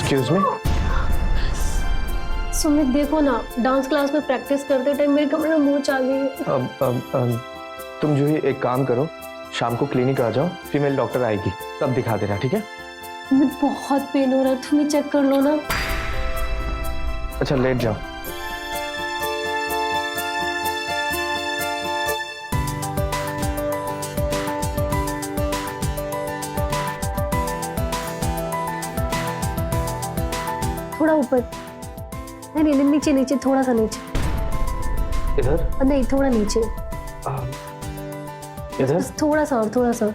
Excuse me. Sumit देखो ना, dance class में प्रैक्टिस करते टाइम मेरे कमरे में मोच आ गई। तुम जो ही एक काम करो, शाम को क्लिनिक आ जाओ, फीमेल डॉक्टर आएगी तब दिखा देना, ठीक है? मुझे बहुत पेन हो रहा है, तुम ही चेक कर लो ना। अच्छा लेट जाओ। थोड़ा ऊपर, नहीं नहीं नीचे नीचे, थोड़ा सा नीचे। इधर? नहीं थोड़ा नीचे, इधर? बस थोड़ा सा और, थोड़ा सा।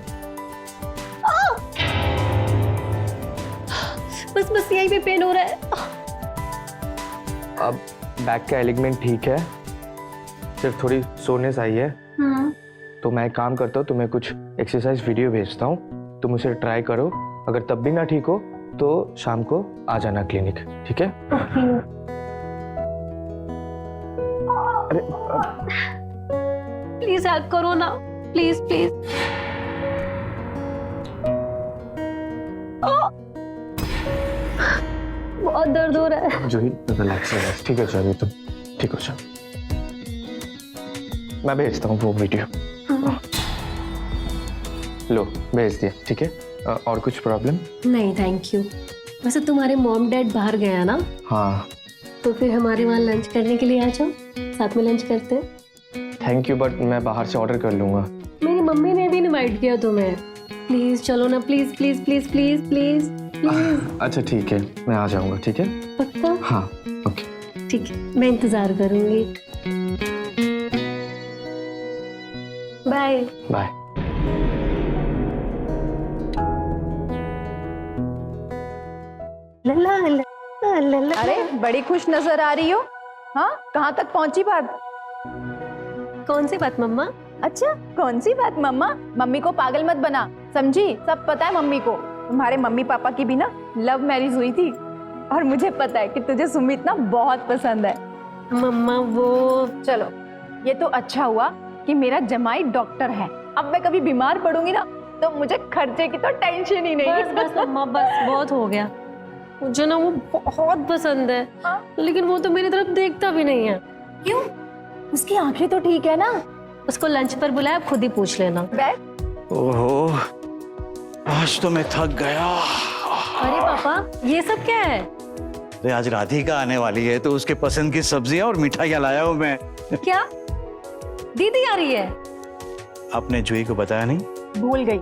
बस बस यहीं पे पेन हो रहा है। अब बैक का एलिगमेंट ठीक है, सिर्फ थोड़ी सोरनेस आई है। तो मैं एक काम करता हूँ, तुम्हें कुछ एक्सरसाइज वीडियो भेजता हूँ, तुम उसे ट्राई करो। अगर तब भी ना ठीक हो तो शाम को आ जाना क्लिनिक, ठीक है? अरे प्लीज हेल्प करो ना, प्लीज प्लीज। बहुत दर्द हो रहा है। जो ही रिलैक्स रिलैक्स, ठीक है चलो, तुम ठीक हो जाओ। मैं भेजता हूँ वो वीडियो। लो भेज दिया, ठीक है? और कुछ प्रॉब्लम? नहीं थैंक यू। वैसे तुम्हारे मॉम डैड बाहर गया ना? हाँ। तो फिर हमारे वहाँ लंच करने के लिए आ जाओ, साथ में लंच करते हैं। थैंक यू, बट मैं बाहर से ऑर्डर कर लूंगा। मेरी मम्मी ने भी इनवाइट किया तुम्हें। प्लीज चलो ना, please please please please please please. अच्छा ठीक है, मैं आ जाऊंगा, ठीक है? पक्का? हाँ ओके ठीक है, मैं इंतजार करूंगी। Bye bye. लला लला लला। अरे बड़ी खुश नजर आ रही हो। हाँ, कहाँ तक पहुंची बात? कौन सी बात मम्मा? अच्छा कौन सी बात मम्मा? मम्मी को पागल मत बना, समझी? सब पता है मम्मी को। तुम्हारे मम्मी पापा की भी ना लव मैरिज हुई थी, और मुझे पता है कि तुझे सुमित ना बहुत पसंद है। मम्मा वो चलो ये तो अच्छा हुआ कि मेरा जमाई डॉक्टर है। अब मैं कभी बीमार पड़ूंगी ना तो मुझे खर्चे की तो टेंशन ही नहीं। बस बस मम्मा, बस बहुत हो गया। मुझे ना वो बहुत पसंद है। हाँ? लेकिन वो तो मेरी तरफ देखता भी नहीं है। क्यों? उसकी आंखें तो ठीक है ना? उसको लंच पर बुलाया, खुद ही पूछ लेना। बैठ। ओहो, आज तो मैं थक गया। अरे पापा ये सब क्या है? अरे आज राधिका आने वाली है तो उसके पसंद की सब्जियां और मिठाइयां लाया हूं मैं। क्या दीदी आ रही है? आपने जूही को बताया नहीं? भूल गई।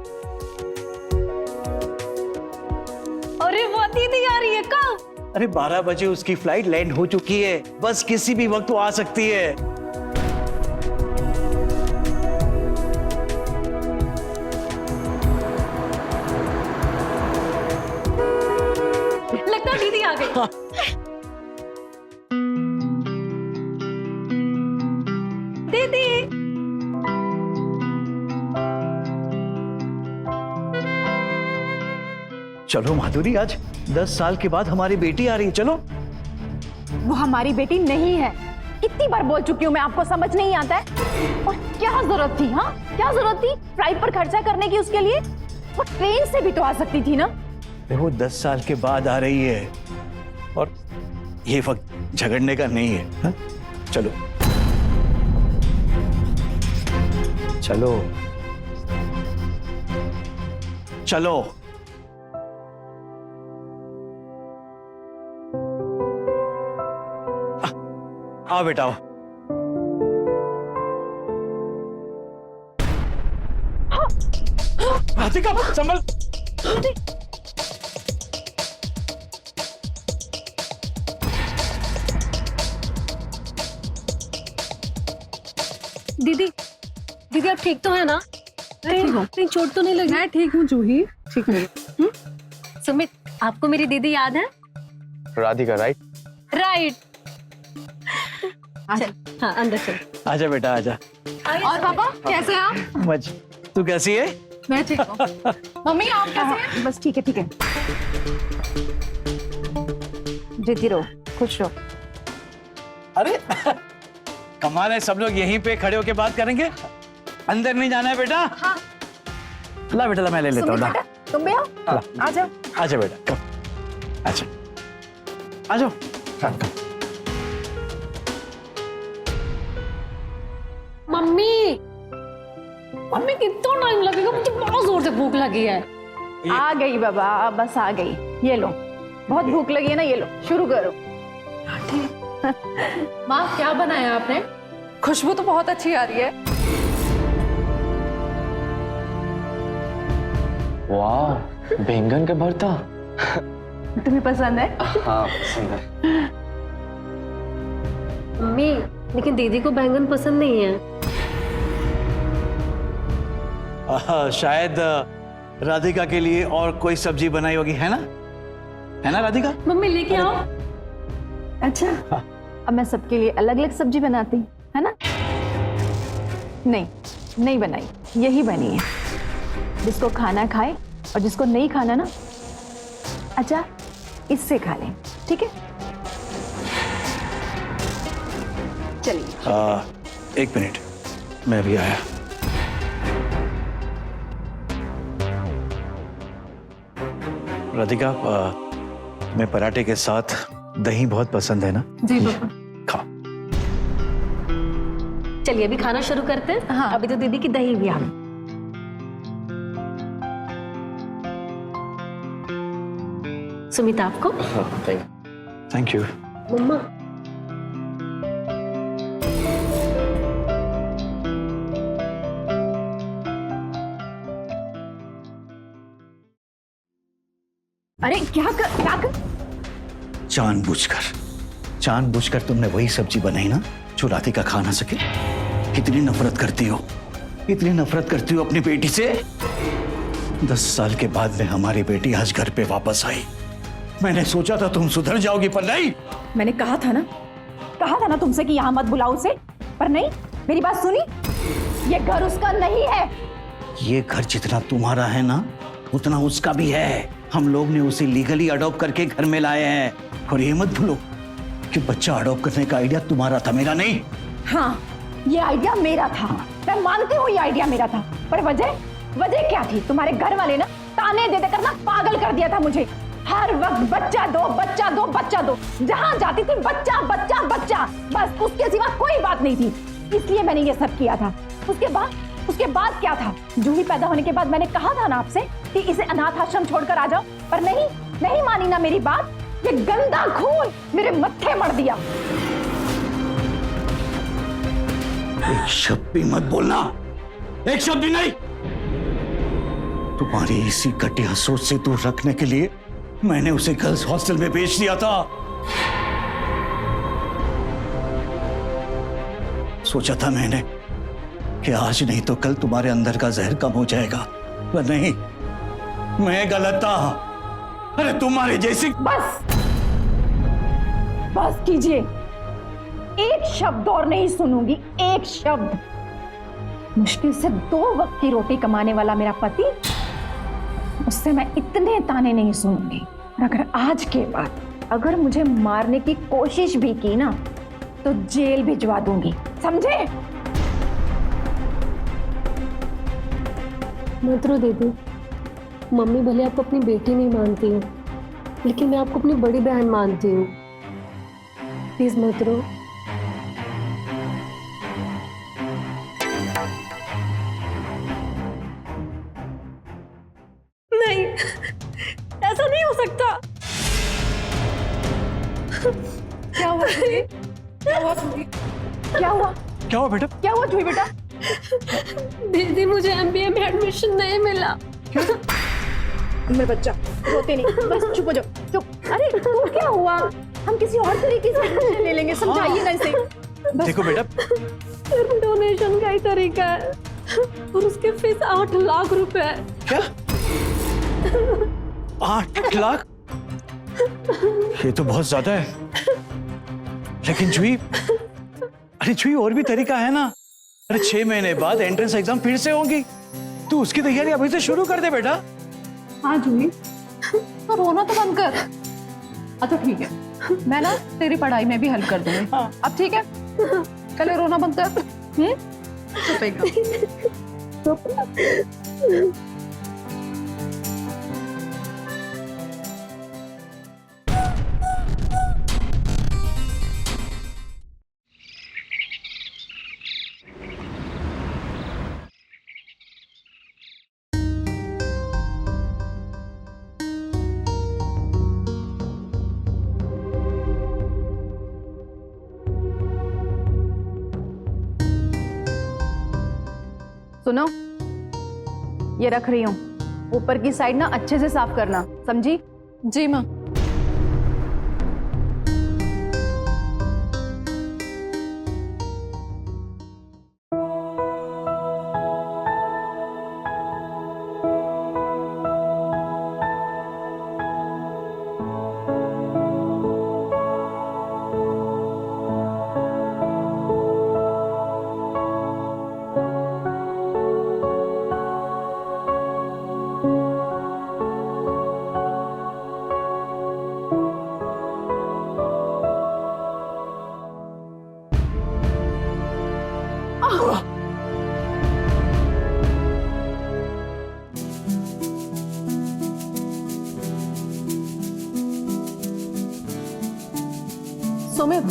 अरे वो दीदी आ रही है कब? अरे 12 बजे उसकी फ्लाइट लैंड हो चुकी है, बस किसी भी वक्त वो आ सकती है। लगता है दीदी आ गई। दीदी चलो माधुरी, आज 10 साल के बाद हमारी बेटी आ रही है, चलो। वो हमारी बेटी नहीं है। कितनी बार बोल चुकी हूँ मैं, आपको समझ नहीं आता है? और क्या जरूरत थी? हाँ क्या जरूरत थी फ्लाइट पर खर्चा करने की उसके लिए? वो ट्रेन से भी तो आ सकती थी ना। वो 10 साल के बाद आ रही है और ये वक्त झगड़ने का नहीं है। हा? चलो चलो चलो। आओ बेटा आओ। राधिका संभल। दीदी दीदी आप ठीक तो है ना? कहीं चोट तो नहीं लगी? मैं ठीक हूँ जूही, ठीक हूँ। सुमित आपको मेरी दीदी याद है? राधिका राइट? राइट। चल हाँ अंदर चल। आजा बेटा आजा। और पापा कैसे हैं आप? मज तू कैसी है? मैं ठीक हूँ। मम्मी आप कैसे हैं? बस ठीक है ठीक है। जीती रहो, खुश रहो। अरे कमाल है, सब लोग यहीं पे खड़े होके बात करेंगे, अंदर नहीं जाना है बेटा। हाँ। ला बेटा ला, मैं ले लेता हूँ। सुमित बेटा तुम भी आओ, आ जाओ। आजा बेटा, अच्छा आ जाओ। मम्मी मम्मी कितना टाइम लगेगा, मुझे बहुत जोर से भूख लगी है। आ गई बाबा, बस आ गई। ये लो, बहुत भूख लगी है ना, ये लो, शुरू करो। माँ क्या बनाया आपने? खुशबू तो बहुत अच्छी आ रही है। वाह, बैंगन का भरता। तुम्हें पसंद है? हाँ पसंद है। मम्मी लेकिन दीदी को बैंगन पसंद नहीं है। शायद राधिका के लिए और कोई सब्जी बनाई होगी, है ना? है ना राधिका? मम्मी लेके आओ। अच्छा, अब मैं सबके लिए अलग अलग सब्जी बनाती, है ना? नहीं, नहीं बनाई, यही बनी है। जिसको खाना खाए और जिसको नहीं खाना ना, अच्छा इससे खा लें, ठीक है? चलिए। एक मिनट, मैं भी आया। राधिका, मैं पराठे के साथ दही बहुत पसंद है ना? जी पापा। खा। चलिए अभी खाना शुरू करते हैं। हाँ। अभी तो दीदी की दही भी आ गई। सुमिता आपको? Thank you. मम्मा अरे क्या कर जानबूझकर तुमने वही सब्जी बनाई ना जो राधिका खा ना सके। कितनी नफरत करती हो, इतनी नफरत करती हो अपनी बेटी से। 10 साल के बाद में हमारी बेटी आज घर पे वापस आई। मैंने सोचा था तुम सुधर जाओगी, पर नहीं। मैंने कहा था ना तुमसे कि यहाँ मत बुलाओ उसे, पर नहीं, मेरी बात सुनी। ये घर उसका नहीं है। ये घर जितना तुम्हारा है ना, उतना उसका भी है। हम लोग ने उसे लीगली अडॉप्ट करके घर में लाए हैं। और ये मत भूलो कि बच्चा अडॉप्ट करने का आइडिया तुम्हारा था, मेरा नहीं। हाँ, ये आइडिया मेरा था, मैं मानती हूँ ये आइडिया मेरा था, पर वजह क्या थी? तुम्हारे घर वाले ना ताने दे देकर ना पागल कर दिया था मुझे। हर वक्त बच्चा दो, बच्चा दो, बच्चा दो, जहाँ जाती थी बच्चा बच्चा बच्चा, बस उसके सिवा कोई बात नहीं थी। इसलिए मैंने ये सब किया था। उसके बाद क्या था? जूही पैदा होने के बाद मैंने कहा था ना आपसे कि इसे अनाथ आश्रम छोड़कर आ जाओ, पर नहीं मानी ना मेरी बात। ये गंदा खून मेरे मत्थे मर दिया। एक शब्द भी मत बोलना, एक शब्द भी नहीं। तुम्हारी इसी घटिया सोच से दूर रखने के लिए मैंने उसे गर्ल्स हॉस्टल में भेज दिया था। सोचा था मैंने कि आज नहीं तो कल तुम्हारे अंदर का जहर कम हो जाएगा, पर नहीं, मैं गलत था। अरे तुम्हारे जैसी। बस कीजिए, एक शब्द और नहीं सुनूंगी, एक शब्द। मुश्किल से 2 वक्त की रोटी कमाने वाला मेरा पति, उससे मैं इतने ताने नहीं सुनूंगी। और अगर आज के बाद अगर मुझे मारने की कोशिश भी की ना, तो जेल भिजवा दूंगी, समझे? मत रो दीदी। मम्मी भले आपको अपनी बेटी नहीं मानती है, लेकिन मैं आपको अपनी बड़ी बहन मानती हूँ। प्लीज मत रो। नहीं, ऐसा नहीं हो सकता। क्या हुआ जूही? क्या हुआ जूही? क्या हुआ? क्या हुआ बेटा? क्या हुआ जूही बेटा? दीदी मुझे MBA में एडमिशन नहीं मिला। मेरे बच्चा रोते नहीं, बस चुप हो जाओ, चुप। अरे तो क्या हुआ? हम किसी और तरीके से एडमिशन ले लेंगे, समझाइए ना इसे। देखो बेटा, सिर्फ डोनेशन का ही तरीका है और उसके फीस 8 लाख रुपए है। क्या 8 लाख? ये तो बहुत ज्यादा है। लेकिन जूही, अरे जूही, और भी तरीका है ना। अरे 6 महीने बाद एंट्रेंस एग्जाम फिर से होंगी, तू उसकी तैयारी अभी से शुरू कर दे बेटा। हाँ जूही, तो रोना तो बंद कर। तो ठीक है, मैं ना तेरी पढ़ाई में भी हेल्प कर दूंगी। हाँ। अब ठीक है, पहले रोना बंद कर। चुप एकदम। सुनो, ये रख रही हूँ, ऊपर की साइड ना अच्छे से साफ करना, समझी? जी माँ। सुमित,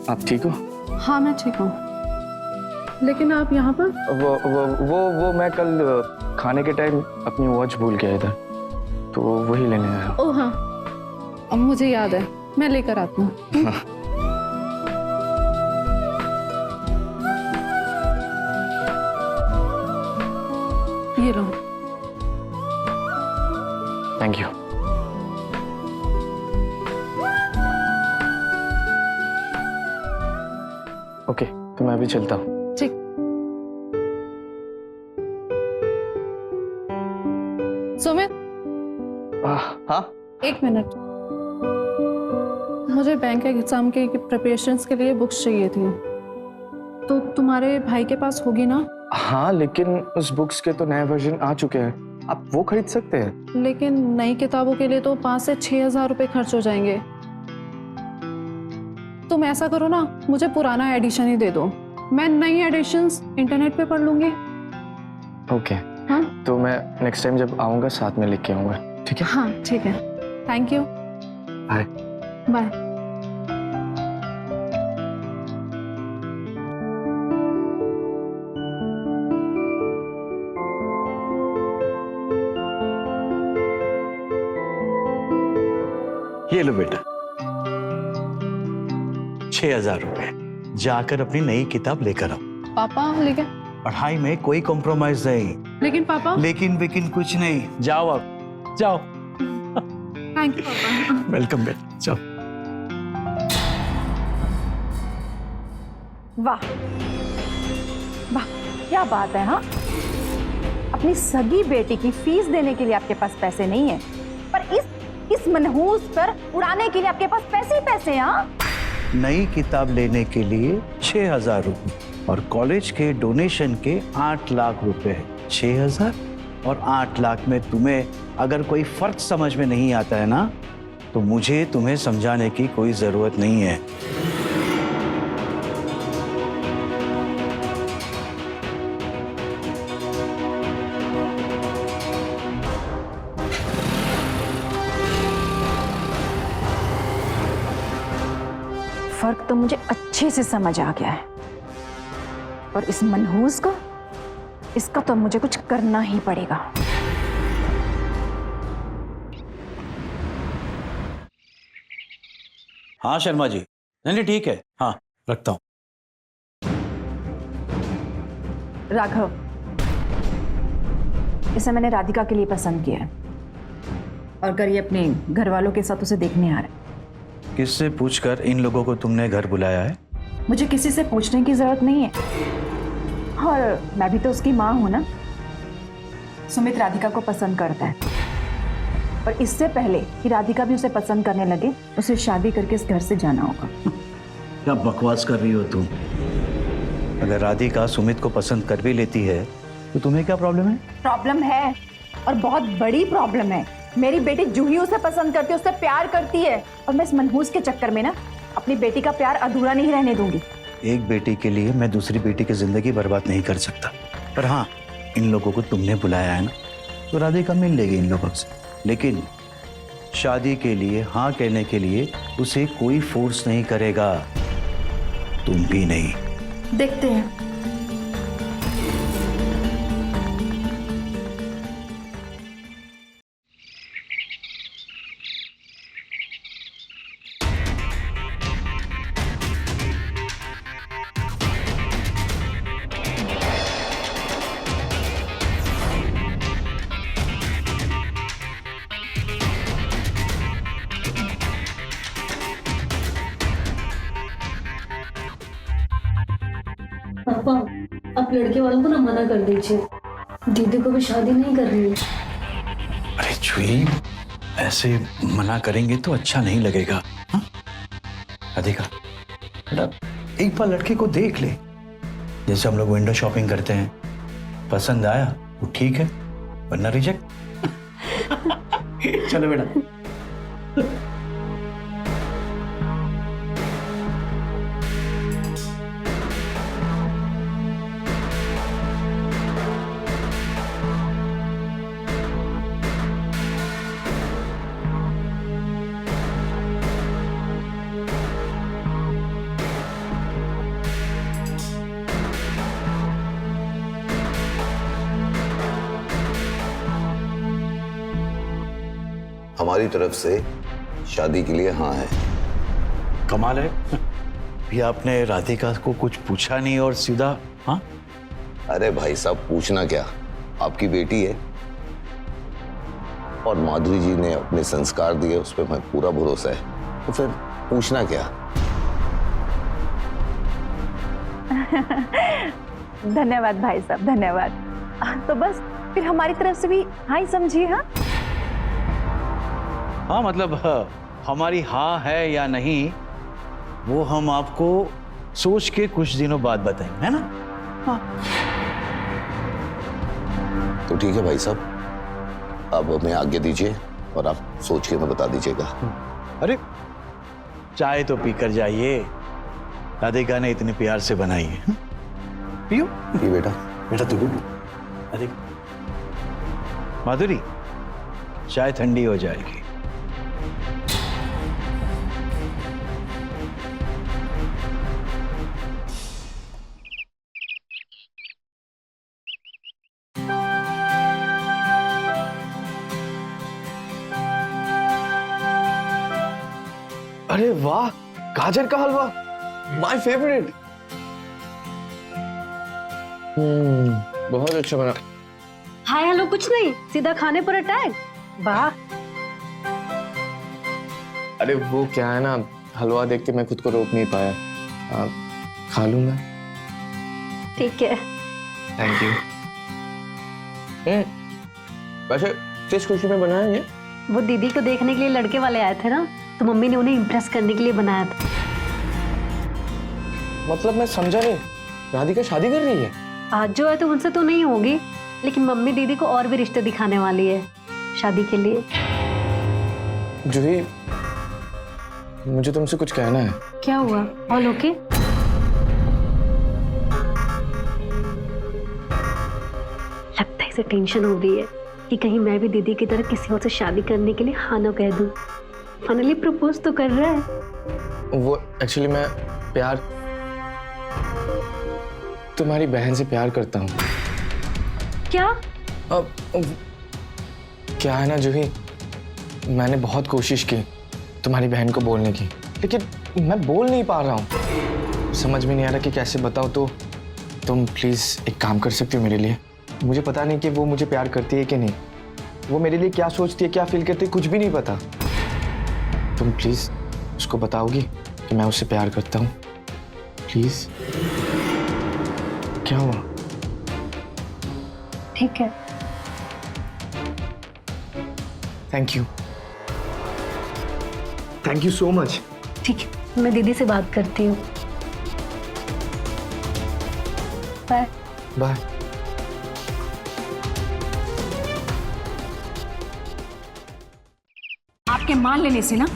आप ठीक हो? हाँ मैं ठीक हूँ, लेकिन आप यहाँ पर? वो मैं कल खाने के टाइम अपनी वॉच भूल गया था, तो वही लेने आया। ओह हाँ, अब मुझे याद है, मैं लेकर आती हूँ। ये लो। Thank you. ओके, तो मैं अभी चलता हूँ। ठीक। सुमित, हाँ। एक मिनट, मुझे बैंक एग्जाम के प्रिपरेशंस के लिए बुक्स चाहिए थी, तो तुम्हारे भाई के पास होगी ना? हाँ, लेकिन उस बुक्स के तो नए वर्जन आ चुके हैं, आप वो खरीद सकते हैं। लेकिन नई किताबों के लिए तो 5 से 6 हजार रुपए खर्च हो जाएंगे। तुम ऐसा करो ना, मुझे पुराना एडिशन ही दे दो, मैं नई एडिशंस इंटरनेट पे पढ़ लूंगी। ओके। हाँ तो मैं नेक्स्ट टाइम जब आऊंगा साथ में लेके के आऊंगा, ठीक है? हाँ ठीक है, थैंक यू, बाय। बाय। ये लो बेटा, 6,000 रुपए, जाकर अपनी नई किताब लेकर आओ। पापा, लेकिन पढ़ाई में कोई कॉम्प्रोमाइज नहीं। लेकिन पापा। लेकिन कुछ नहीं, जाओ अब जाओ। थैंक यू पापा। वेलकम बेटा, जाओ। वाह वाह, क्या बात है। हाँ, अपनी सगी बेटी की फीस देने के लिए आपके पास पैसे नहीं है, पर इस मनहूस पर उड़ाने के लिए आपके पास पैसे ही पैसे हैं। हाँ, नई किताब लेने के लिए 6,000 रुपए और कॉलेज के डोनेशन के 8 लाख रुपए। 6,000 और 8 लाख में तुम्हें अगर कोई फर्क समझ में नहीं आता है ना, तो मुझे तुम्हें समझाने की कोई जरूरत नहीं है। फर्क तो मुझे अच्छे से समझ आ गया है, और इस मनहूस का, इसका तो मुझे कुछ करना ही पड़ेगा। हाँ शर्मा जी, नहीं ठीक है, हाँ रखता हूं। राघव, इसे मैंने राधिका के लिए पसंद किया है, और अगर ये अपने घर वालों के साथ उसे देखने आ रहा है। किससे पूछकर इन लोगों को तुमने घर बुलाया है? मुझे किसी से पूछने की जरूरत नहीं है, और मैं भी तो उसकी माँ हूं ना। सुमित राधिका को पसंद करता है, और इससे पहले कि राधिका भी उसे पसंद करने लगे, उसे शादी करके इस घर से जाना होगा। क्या बकवास कर रही हो तुम? अगर राधिका सुमित को पसंद कर भी लेती है तो तुम्हें क्या प्रॉब्लम है? प्रॉब्लम है, और बहुत बड़ी प्रॉब्लम है। मेरी बेटी जूही उसे पसंद करती है, उससे प्यार करती है, और मैं इस मनहूस के चक्कर में ना अपनी बेटी का प्यार अधूरा नहीं रहने दूंगी। एक बेटी के लिए मैं दूसरी बेटी की जिंदगी बर्बाद नहीं कर सकता, पर हाँ, इन लोगों को तुमने बुलाया है ना, तो राधिका मिल लेगी इन लोगों से। लेकिन शादी के लिए हाँ कहने के लिए उसे कोई फोर्स नहीं करेगा, तुम भी नहीं। देखते हैं। पापा आप लड़के वालों को ना मना कर दीजिए, दीदी को भी शादी नहीं करनी है। अरे जूही, ऐसे मना करेंगे तो अच्छा नहीं लगेगा। हाँ? राधिका बेटा, एक बार लड़के को देख ले, जैसे हम लोग विंडो शॉपिंग करते हैं, पसंद आया तो ठीक है, वरना रिजेक्ट। चलो बेटा। हमारी तरफ से शादी के लिए हाँ है। कमाल है, भी आपने राधिका को कुछ पूछा नहीं और सीधा हाँ? अरे भाई साहब, पूछना क्या, आपकी बेटी है और माधुरी जी ने अपने संस्कार दिए, उस पर मैं पूरा भरोसा है, तो फिर पूछना क्या। धन्यवाद भाई साहब, धन्यवाद। तो बस फिर हमारी तरफ से भी हाँ ही समझिए। हाँ हाँ मतलब हमारी हाँ है या नहीं वो हम आपको सोच के कुछ दिनों बाद बताएंगे, है ना? हाँ। तो ठीक है भाई साहब, अब हमें आज्ञा दीजिए और आप सोच के हमें बता दीजिएगा। अरे चाय तो पीकर जाइए, राधिका ने इतने प्यार से बनाई है। पियो ये बेटा, बेटा तू भी। अरे माधुरी, चाय ठंडी हो जाएगी। अरे वाह, गाजर का हलवा, माय फेवरेट। बहुत अच्छा बना। हाय हेलो कुछ नहीं, सीधा खाने पर अटैक। वाह। अरे वो क्या है ना, हलवा देख के मैं खुद को रोक नहीं पाया। खा लूं मैं? ठीक है। Thank you. वैसे किस खुशी में बनाया ये? वो दीदी को देखने के लिए लड़के वाले आए थे ना, तो मम्मी ने उन्हें इम्प्रेस करने के लिए बनाया था। मतलब मैं समझा नहीं, राधिका शादी कर रही है? आज जो है तो उनसे तो नहीं होगी, लेकिन मम्मी दीदी को और भी रिश्ते दिखाने वाली है शादी के लिए। जूही, मुझे तुमसे कुछ कहना है। क्या हुआ? All okay? लगता है इसे टेंशन हो रही है कि कहीं मैं भी दीदी की तरह किसी और से शादी करने के लिए हाँ ना कह दूं। फाइनली प्रपोज तो कर रहा है। वो एक्चुअली मैं तुम्हारी बहन से प्यार करता हूँ। क्या? अब क्या है ना जूही, मैंने बहुत कोशिश की तुम्हारी बहन को बोलने की, लेकिन मैं बोल नहीं पा रहा हूँ। समझ में नहीं आ रहा कि कैसे बताऊँ। तो तुम प्लीज एक काम कर सकती हो मेरे लिए? मुझे पता नहीं कि वो मुझे प्यार करती है कि नहीं, वो मेरे लिए क्या सोचती है, क्या फील करती है, कुछ भी नहीं पता। तुम प्लीज उसको बताओगी कि मैं उससे प्यार करता हूँ? प्लीज। क्या हुआ? ठीक है। Thank you, thank you so much. ठीक है, मैं दीदी से बात करती हूँ। बाय। बाय। आपके मान लेने से ना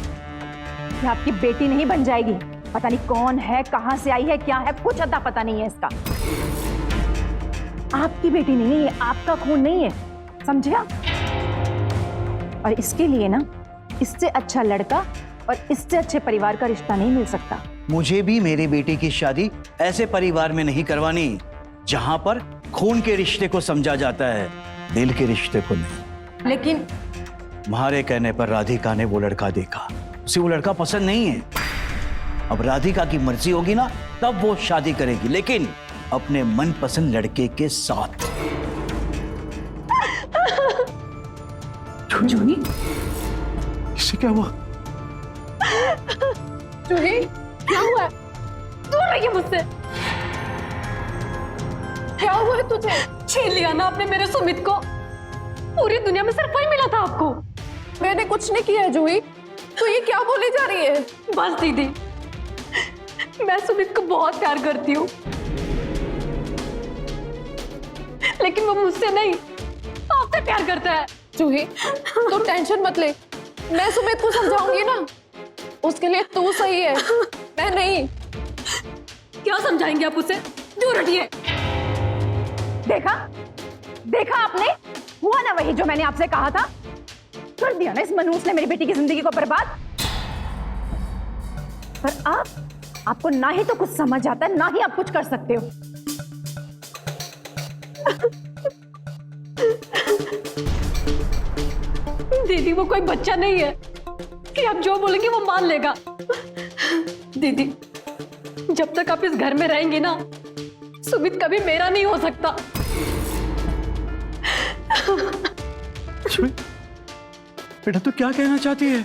ये आपकी बेटी नहीं बन जाएगी। पता नहीं कौन है, कहां से आई है, क्या है, कुछ अता पता नहीं है इसका। आपकी बेटी नहीं है ये, आपका खून नहीं है, समझे आप? और इसके लिए ना इससे अच्छा लड़का और इससे अच्छे परिवार का रिश्ता नहीं मिल सकता। मुझे भी मेरी बेटी की शादी ऐसे परिवार में नहीं करवानी जहां पर खून के रिश्ते को समझा जाता है, दिल के रिश्ते को नहीं। लेकिन तुम्हारे कहने पर राधिका ने वो लड़का देखा, उसे वो लड़का पसंद नहीं है। अब राधिका की मर्जी होगी ना तब वो शादी करेगी, लेकिन अपने मनपसंद लड़के के साथ। जूही, इससे क्या हुआ? जूही, क्या हुआ? दूर रहिए मुझसे। क्या हुआ है तुझे? छीन लिया ना आपने मेरे सुमित को। पूरी दुनिया में सिर्फ वही मिला था आपको। मैंने कुछ नहीं किया है जूही, तो ये क्या बोली जा रही है? बस दीदी, मैं सुमित को बहुत प्यार करती हूँ, लेकिन वो मुझसे नहीं, आपसे प्यार करता है। जूही तू टेंशन मत ले, मैं सुमित को समझाऊंगी ना। उसके लिए तू सही है, मैं नहीं। क्या समझाएंगे आप उसे? दूर हटिए। देखा देखा आपने, हुआ ना वही जो मैंने आपसे कहा था। कर दिया ना इस मनूस ने मेरी बेटी की जिंदगी को बर्बाद। पर आपको ना ही तो कुछ समझ आता है, ना ही आप कुछ कर सकते हो। दीदी वो कोई बच्चा नहीं है कि आप जो बोलेंगे वो मान लेगा। दीदी जब तक आप इस घर में रहेंगे ना, सुमित कभी मेरा नहीं हो सकता। बेटा तू क्या कहना चाहती है?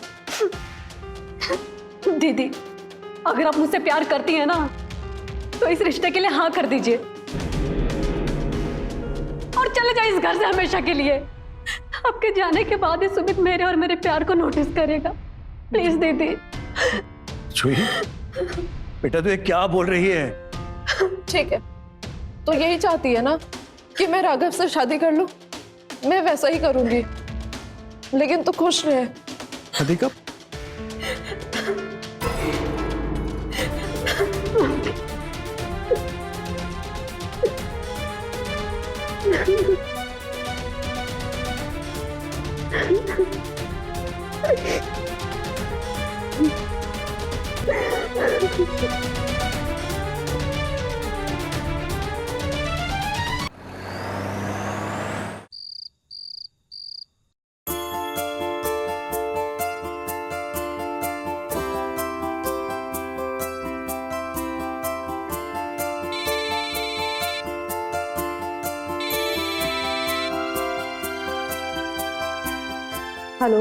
दीदी अगर आप मुझसे प्यार करती हैं ना, तो इस रिश्ते के लिए हाँ कर दीजिए और चले जाइए इस घर से हमेशा के लिए। आपके जाने के बाद ही सुमित मेरे और मेरे प्यार को नोटिस करेगा। प्लीज दीदी। छुई, बेटा तू ये क्या बोल रही है? ठीक है, तो यही चाहती है ना कि मैं राघव से शादी कर लूं? मैं वैसा ही करूंगी, लेकिन तू खुश रहे। शादी कब? हेलो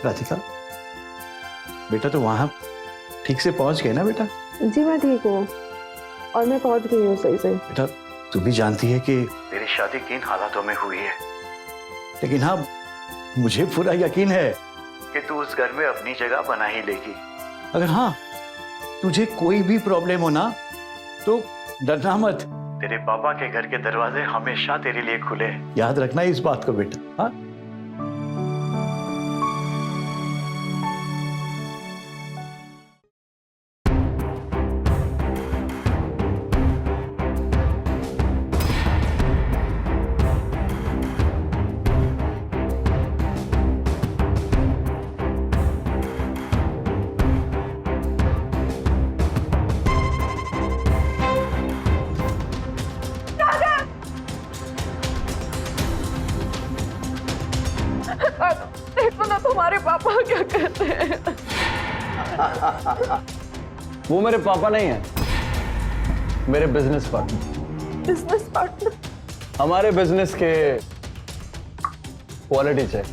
राधिका, बेटा तो वहां ठीक से पहुंच गए ना बेटा? जी मैं ठीक हूँ और मैं पहुंच गई हूँ सही से। बेटा तू भी जानती है कि तेरी शादी किन हालातों में हुई है, लेकिन हाँ मुझे पूरा यकीन है कि तू उस घर में अपनी जगह बना ही लेगी। अगर हाँ तुझे कोई भी प्रॉब्लम हो ना तो डरना मत, तेरे पापा के घर के दरवाजे हमेशा तेरे लिए खुले हैं। याद रखना इस बात को बेटा। हाँ देखो ना तुम्हारे पापा क्या कहते हैं। वो मेरे पापा नहीं है, मेरे बिजनेस पार्टनर। Business partner? हमारे बिजनेस के क्वालिटी चेक।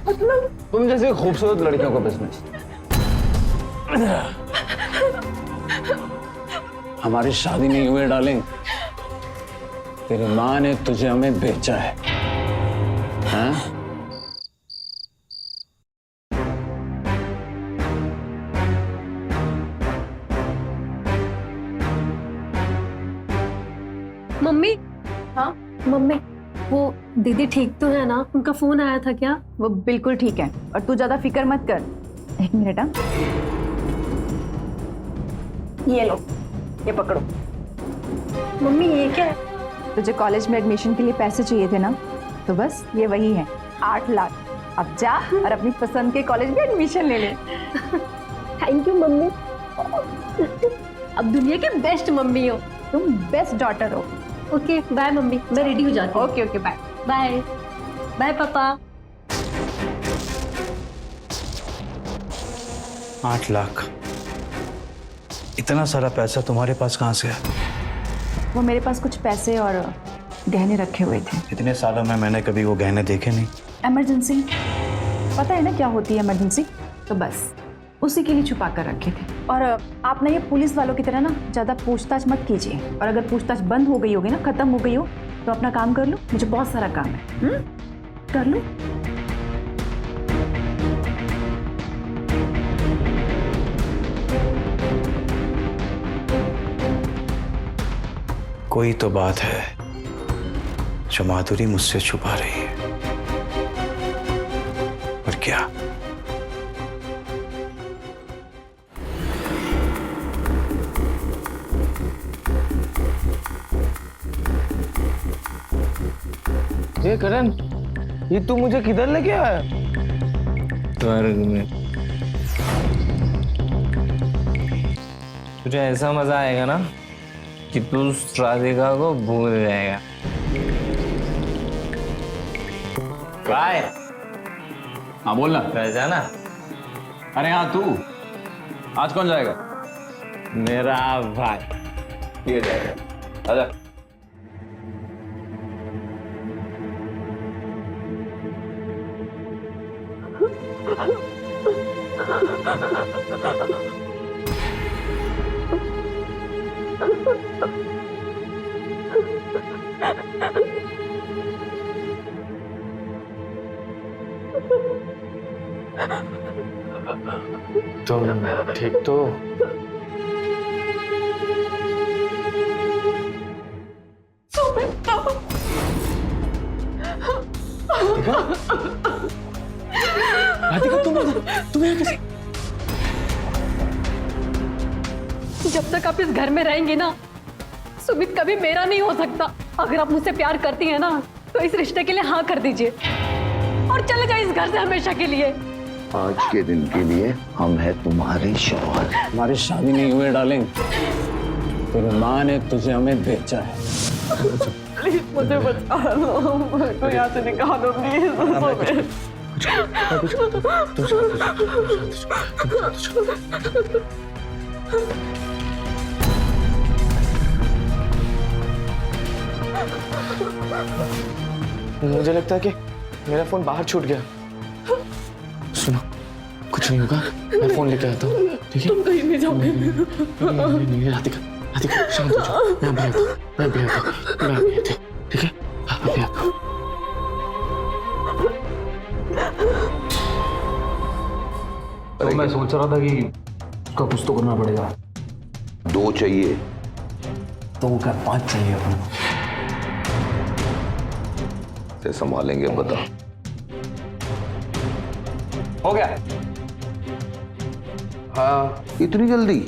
मतलब? तुम जैसी खूबसूरत लड़कियों का बिजनेस। हमारी शादी नहीं हुई डार्लिंग, तेरी माँ ने तुझे हमें बेचा है। हाँ? मम्मी। हाँ मम्मी वो दीदी ठीक तो है ना? उनका फोन आया था क्या? वो बिल्कुल ठीक है और तू ज्यादा फिक्र मत कर। एक मिनट। हाँ ये लो, ये पकड़ो। मम्मी ये क्या है? तुझे कॉलेज में एडमिशन के लिए पैसे चाहिए थे ना, तो बस ये वही है, 8 लाख। अब जा और अपनी पसंद के कॉलेज में एडमिशन ले ले। Thank you mummy. अब दुनिया के बेस्ट मम्मी हो तुम, बेस्ट डॉटर हो। ओके बाय मम्मी, मैं रेडी हो जाती हूँ। Okay okay bye bye bye papa. 8 lakh, इतना सारा पैसा तुम्हारे पास कहाँ से है? वो मेरे पास कुछ पैसे और गहने रखे हुए थे। इतने सालों में मैंने कभी वो गहने देखे नहीं। इमरजेंसी, पता है ना क्या होती है इमरजेंसी, तो बस उसी के लिए छुपा कर रखे थे। और आप ना ये पुलिस वालों की तरह ना ज़्यादा पूछताछ मत कीजिए, और अगर पूछताछ बंद हो गई होगी ना, खत्म हो गई हो, तो अपना काम कर लो, मुझे बहुत सारा काम है। कर लो। कोई तो बात है जो माधुरी मुझसे छुपा रही है, पर क्या? ये करण, ये तू मुझे किधर लेके आया? स्वर्ग में। तुझे ऐसा मजा आएगा ना कि तू राधिका को भूल जाएगा। बाय। हाँ बोलना। रह जाना। अरे हाँ तू आज कौन जाएगा? मेरा भाई। ये जाएगा। आजा। तुम ठीक तो? राधिका तुम यहाँ कैसे? जब तक आप इस घर में रहेंगे ना, सुमित कभी मेरा नहीं हो सकता। अगर आप मुझसे प्यार करती हैं ना, तो इस रिश्ते के लिए हाँ कर दीजिए और चले जाइए इस घर से हमेशा के लिए। आज के दिन के लिए हम हैं तुम्हारे शौहर। हमारी शादी नहीं हुई डार्लिंग। तेरी माँ ने तुझे हमें बेचा है। प्लीज मुझे बचा लो, मुझे यहाँ से निकालो प्लीज। मुझे लगता है कि मेरा फोन बाहर छूट गया। सुनो, कुछ नहीं होगा, मैं फोन लेके आता हूँ, ठीक है? तुम कहीं नहीं जाओगे। नहीं, राधिका, राधिका शांत हो जाओ। मैं अभी आता हूँ, ठीक है? अभी आता हूँ। तो मैं सोच रहा था कि उसका कुछ तो करना पड़ेगा। 2 चाहिए तो वो क्या 5 चाहिए अपन से संभालेंगे, बता। हो गया? हाँ, इतनी जल्दी?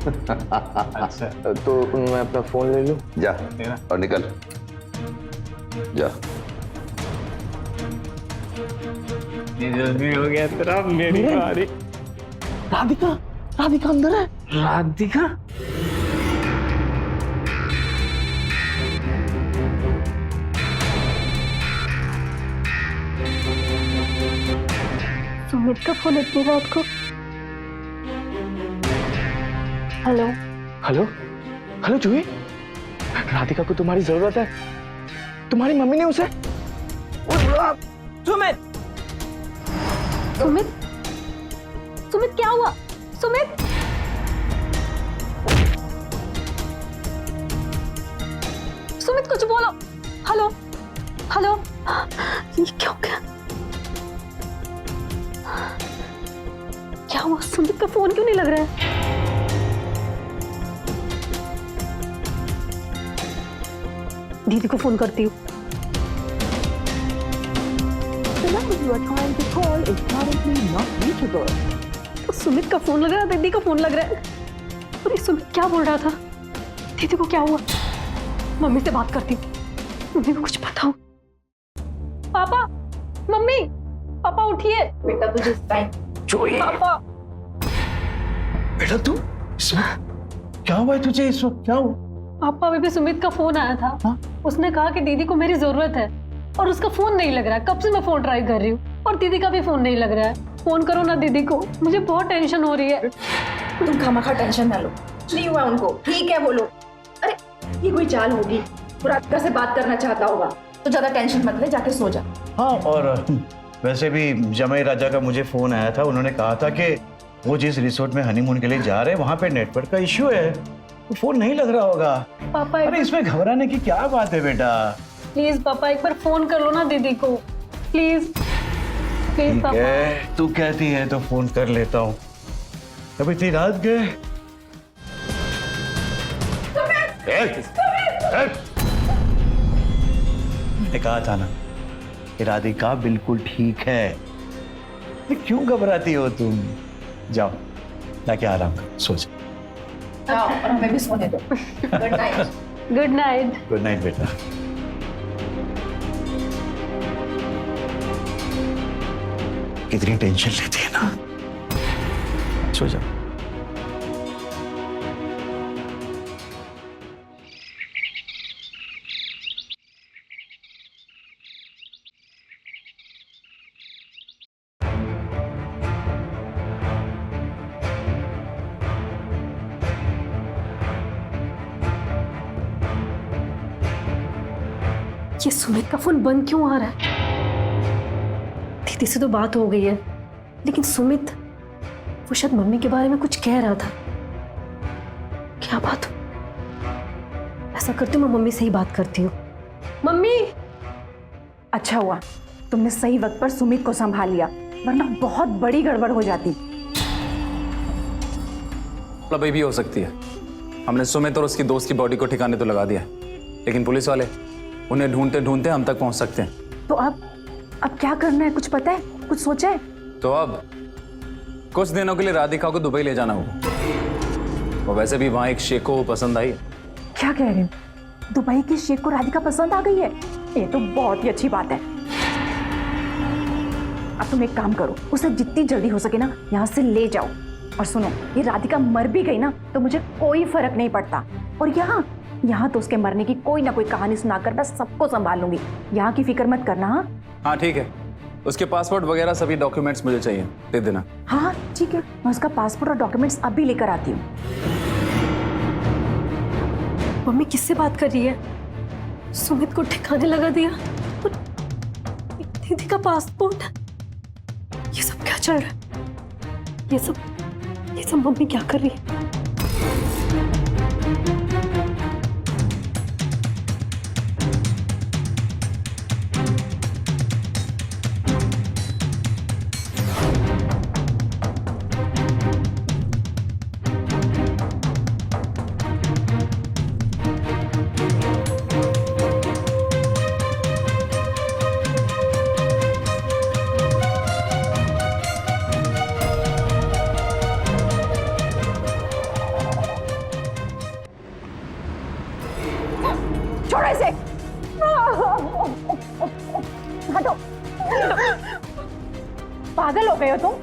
अच्छा तो मैं अपना फोन ले लूँ? जा और निकल जा। ये जल्दी हो गया तेरा, मेरी बारी। राधिका, राधिका अंदर है। राधिका? सुमित का फोन इतनी रात को। हेलो हेलो, हेलो जूही, राधिका को तुम्हारी जरूरत है। तुम्हारी मम्मी ने उसे। सुमित, सुमित, सुमित क्या हुआ? सुमित, सुमित कुछ बोलो। हेलो, हेलो, ये क्या हो गया? क्या हुआ? सुमित का फोन क्यों नहीं लग रहा है? दीदी को फोन करती हूँ। तो सुमित का फोन लग रहा है, दीदी का फोन लग रहा है। अरे सुमित क्या बोल रहा था? दीदी को क्या हुआ? मम्मी से बात करती हूँ, मम्मी को कुछ बताओ। पापा, मम्मी, पापा उठिए। बेटा तुझे इस टाइम पापा, बेटा तू इसमें क्या हुआ है तुझे इस वक्त? क्या हुआ? पापा अभी भी सुमित का फोन आया था। हाँ? उसने कहा कि दीदी को मेरी जरूरत है और उसका फोन नहीं लग रहा है। कब से मैं फोन ट्राई कर रही हूँ और दीदी का भी फोन नहीं लग रहा है। फोन करो ना दीदी को, मुझे बहुत टेंशन हो रही है। तुम खामखा टेंशन ना लो, नहीं हुआ उनको, ठीक है बोलो। अरे ये कोई चाल होगी, वो राधिका से बात करना चाहता होगा, तो ज्यादा टेंशन मत ले, जाके सो जा। हाँ, और वैसे भी जमाई राजा का मुझे फोन आया था, उन्होंने कहा था कि वो जिस रिसोर्ट में हनीमून के लिए जा रहे हैं वहां पे नेटवर्क का इश्यू है, तो फोन नहीं लग रहा होगा। पापा अरे इसमें घबराने की क्या बात है बेटा। प्लीज पापा एक बार फोन कर लो ना दीदी को, प्लीज प्लीज ठीक पापा। है, तू कहती है तो फोन कर लेता हूँ। अब इतनी रात गए। मैंने कहा था ना कि राधिका बिल्कुल ठीक है, ये क्यों घबराती हो तुम? जाओ जाके आराम करो, सो जाओ। और हमें भी सोने दो। Good night. Good night. Good night बेटा। कितनी टेंशन लेती है ना, सो जाओ। ये सुमित का फोन बंद क्यों आ रहा है? दीदी से तो बात हो गई है, लेकिन सुमित वो शायद मम्मी के बारे में कुछ कह रहा था। क्या बात? ऐसा करती हूँ, मैं मम्मी से ही बात करती हूँ। मम्मी! अच्छा हुआ तुमने सही वक्त पर सुमित को संभाल लिया, वरना बहुत बड़ी गड़बड़ हो जाती। मतलब भी हो सकती है। हमने सुमित और उसकी दोस्त की बॉडी को ठिकाने तो लगा दिया है, लेकिन पुलिस वाले उन्हें ढूंढते ढूंढते हम तक पहुंच सकते हैं। तो अब क्या करना है, कुछ पता है, कुछ सोचा है? तो अब कुछ दिनों के लिए राधिका को दुबई ले जाना होगा। और वैसे भी वहां एक शेख को वो पसंद आई। क्या कह रहे हो? दुबई के शेख को राधिका पसंद आ गई है? ये तो बहुत ही अच्छी बात है। अब तुम एक काम करो, उसे जितनी जल्दी हो सके ना यहाँ से ले जाओ। और सुनो, ये राधिका मर भी गई ना तो मुझे कोई फर्क नहीं पड़ता। और यहाँ तो उसके मरने की कोई ना कोई कहानी सुनाकर मैं सबको संभाल लूंगी। यहाँ की फिक्र मत करना। हाँ ठीक है, उसके पासपोर्ट वगैरह सभी डॉक्यूमेंट्स मुझे चाहिए, दे देना। हाँ ठीक है, मैं उसका पासपोर्ट और डॉक्यूमेंट्स अभी लेकर आती हूँ। मम्मी किससे बात कर रही है? सुमित को ठिकाने लगा दिया और दीदी का पासपोर्ट। ये सब क्या चल रहा है? ये सब मम्मी क्या कर रही है? छोड़ो इसे। हटो। पागल हो गए हो तुम?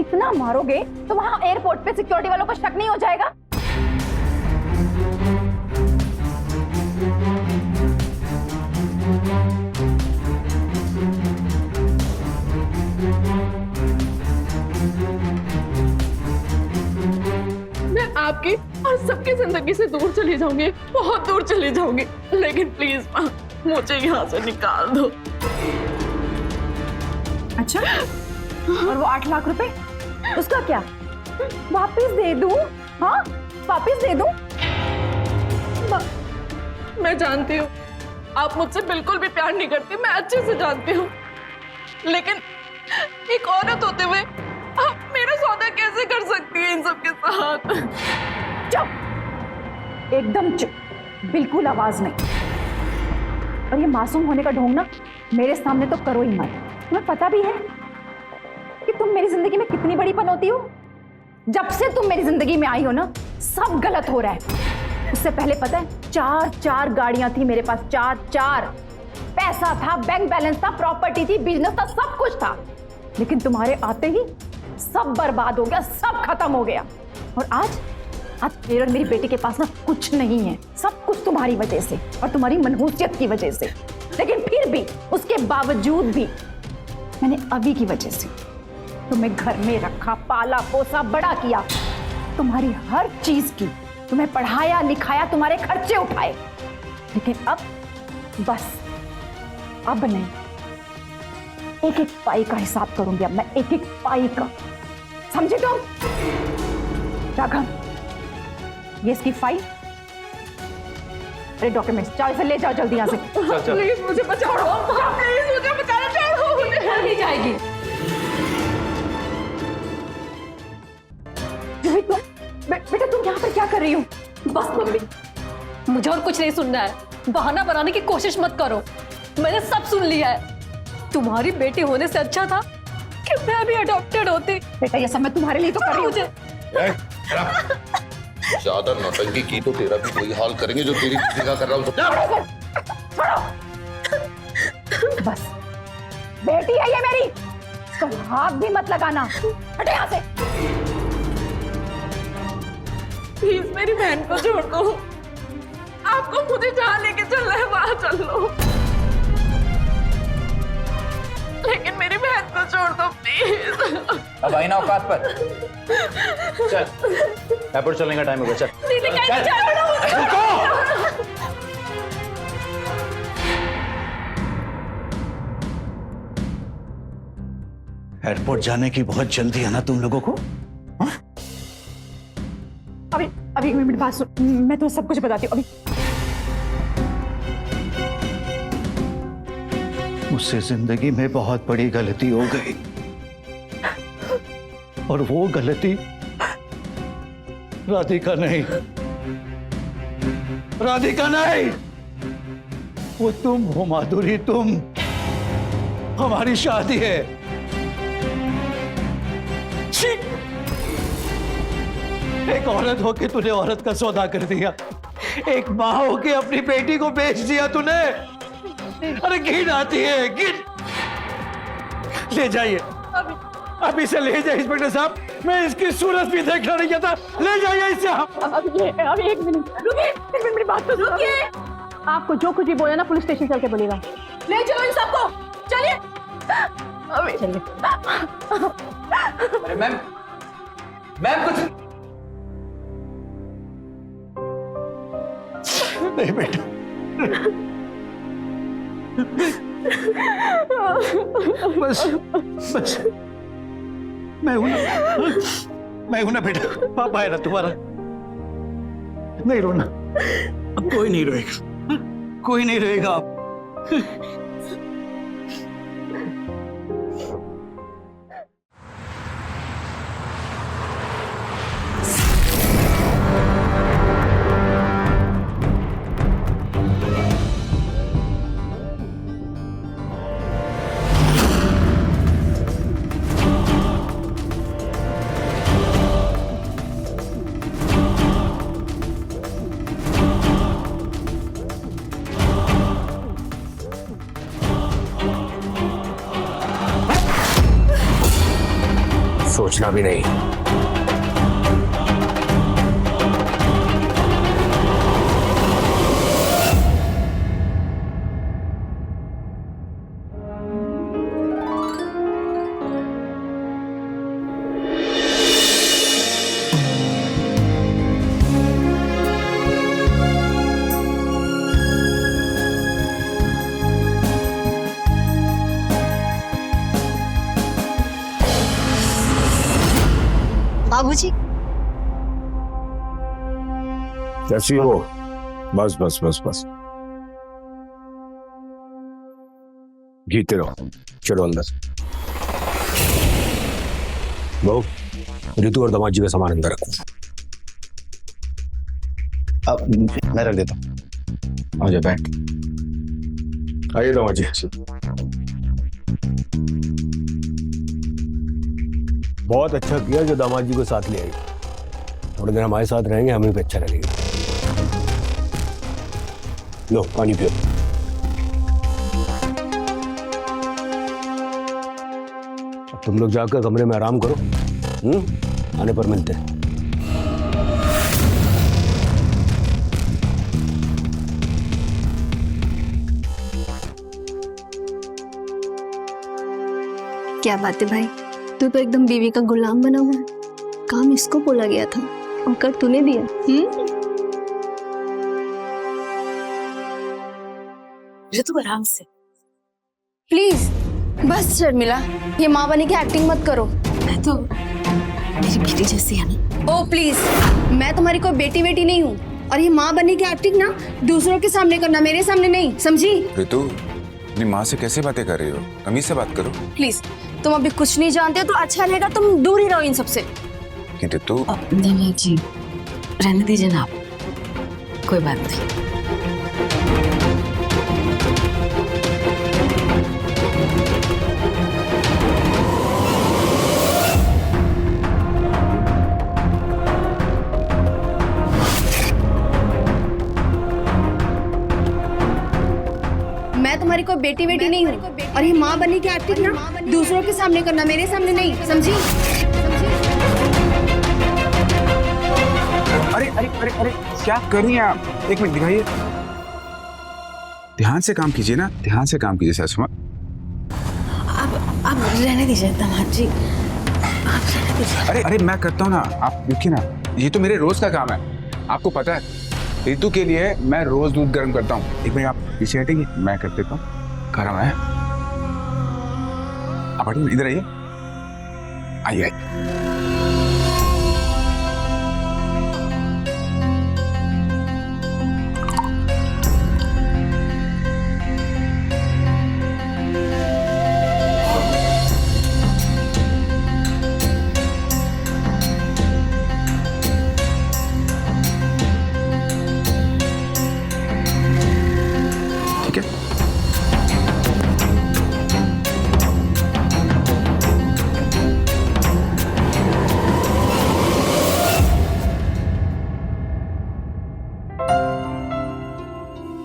इतना मारोगे तो वहां एयरपोर्ट पे सिक्योरिटी वालों को शक नहीं हो जाएगा? मैं आपकी और सबकी जिंदगी से दूर चली जाऊंगी, बहुत दूर चली जाऊंगी, लेकिन प्लीज माँ मुझे यहाँ से निकाल दो। अच्छा, और वो 8 लाख रुपए उसका क्या? वापस दे दूं? हाँ वापस दे दूं? मैं जानती हूँ आप मुझसे बिल्कुल भी प्यार नहीं करती, मैं अच्छे से जानती हूँ, लेकिन एक औरत होते हुए आप मेरा सौदा कैसे कर सकती है इन सब के साथ? चुप, एकदम चुप, बिल्कुल आवाज नहीं। और ये मासूम होने का ढोंग ना मेरे सामने तो करो ही मत। तुम्हें पता भी है कि तुम मेरी जिंदगी में कितनी बड़ी पनौती हो? जब से तुम मेरी जिंदगी में आई हो ना सब गलत हो रहा है। उससे पहले पता है 4 गाड़ियां थी मेरे पास, 4। पैसा था, बैंक बैलेंस था, प्रॉपर्टी थी, बिजनेस था, सब कुछ था। लेकिन तुम्हारे आते ही सब बर्बाद हो गया, सब खत्म हो गया। और आज मेरे और मेरी बेटी के पास ना कुछ नहीं है, सब कुछ तुम्हारी वजह से और तुम्हारी मनहूसियत की वजह से। लेकिन फिर भी उसके बावजूद भी मैंने अभी की वजह से तुम्हें घर में रखा, पाला पोसा, बड़ा किया, तुम्हारी हर चीज की, तुम्हें पढ़ाया लिखाया, तुम्हारे खर्चे उठाए। लेकिन अब बस, अब नहीं, एक एक पाई का हिसाब करूंगी अब मैं, एक एक पाई का, समझे तुम? राघव, ये इसकी फाइल, अरे डॉक्यूमेंट्स, जाओ इसे ले जाओ जल्दी यहाँ से। प्लीज मुझे बचाओ, प्लीज मुझे बचाना, छोड़ो मुझे। नहीं जाएगी। जूही, तुम बेटा तुम यहाँ पर क्या कर रही हो? बस मम्मी, मुझे और कुछ नहीं सुनना है। बहाना बनाने की कोशिश मत करो, मैंने सब सुन लिया है। तुम्हारी बेटी होने से अच्छा था कि मैं भी अडॉप्टेड होती। बेटा ये सब मैं तुम्हारे लिए तो कर रही हूँ। मुझे ज्यादा नौटंकी की तो तेरा भी वही हाल करेंगे जो तेरी निगाह कर रहा हूँ। बस बेटी है ये मेरी, तो हाथ भी मत लगाना, हटे यहाँ से। प्लीज मेरी बहन को छोड़ दो, आपको मुझे जहाँ लेके चलना है वहां चल लो, लेकिन मेरी बहन को छोड़ दो प्लीज। अब आई ना औकात पर, चल एयरपोर्ट चलने का टाइम हो गया, चल। दीदी कहीं छोड़ो मुझे। एयरपोर्ट जाने की बहुत जल्दी है ना तुम लोगों को? अभी अभी एक मिनट बात सुन, मैं तुम्हें सब कुछ बताती हूँ अभी। मुझसे जिंदगी में बहुत बड़ी गलती हो गई, और वो गलती राधिका नहीं, राधिका नहीं, वो तुम हो माधुरी, तुम। हमारी शादी है। छी! एक औरत होके तूने औरत का सौदा कर दिया, एक माँ होके अपनी बेटी को बेच दिया तूने। अरे घिन आती है, घिन। ले जाइए, अभी से ले जाइए इंस्पेक्टर साहब, मैं इसकी सूरत भी देखना नहीं चाहता। ले जाइए इसे आप। अभी एक मिनट रुकिए, एक मिनट मेरी बात तो रुकिए। आपको जो कुछ भी बोला ना पुलिस स्टेशन चल के बोलेगा। ले चलो इन सबको, चलिए। अभी चलिए। अरे मैम, मैम कुछ नहीं बेटा, बस बस मैं हूं ना, मैं हूं ना बेटा। पापा है ना तुम्हारा, नहीं रोना, अब कोई नहीं रोएगा, कोई नहीं रोएगा आप। सोचना भी नहीं। बाबूजी, कैसी हो? बस बस बस बस, जीते रहो। चलो अंदर। बहू, रितु और दामाद जी का सामान अंदर रखो। अब मैं रख देता हूँ। आ जाए, बैठ। आइए दामाद जी। बहुत अच्छा किया जो दामाद जी को साथ ले आई। थोड़े दिन हमारे साथ रहेंगे, हमें भी अच्छा लगेगा। लो पानी पियो। अब तुम लोग जाकर कमरे में आराम करो, आने पर मिलते हैं। क्या बात है भाई, तू तो एकदम बीवी का गुलाम बना हुआ है। काम इसको बोला गया था और कर तूने दिया। ऋतु आराम से। प्लीज बस शर्मिला, ये माँ बने की एक्टिंग मत करो। मैं तो मेरी बेटी जैसी है ना। ओ प्लीज, मैं तुम्हारी कोई बेटी बेटी नहीं हूँ। और ये माँ बनने की एक्टिंग ना दूसरों के सामने करना, मेरे सामने नहीं, समझी? रितु, अपनी माँ से कैसे बातें कर रही हो? तमीज से बात करो। प्लीज, तुम अभी कुछ नहीं जानते हो तो अच्छा रहेगा तुम दूर ही रहो इन सबसे। रितु, जी रहने दीजिए ना आप, कोई बात नहीं। मैं तुम्हारी कोई बेटी बेटी नहीं हूँ। और ये माँ बनने की एक्टिंग ना दूसरों के सामने करना, मेरे सामने नहीं, समझी? अरे अरे अरे अरे क्या कर रही हैं आप? एक मिनट दिखाइए। ध्यान से काम कीजिए ना, ध्यान से काम कीजिए सासू माँ। आप रहने दीजिए दामाद जी, आप रहने दीजिए। अरे अरे मैं करता हूँ ना, आप रुकिए ना, ये तो मेरे रोज का काम है, आपको पता है। रितु के लिए मैं रोज दूध गर्म करता हूँ। एक मिनट आप पीछे हटेंगे, मैं कर देता हूँ। गर्म है, आप हटिए, इधर आइए, आइए आइए।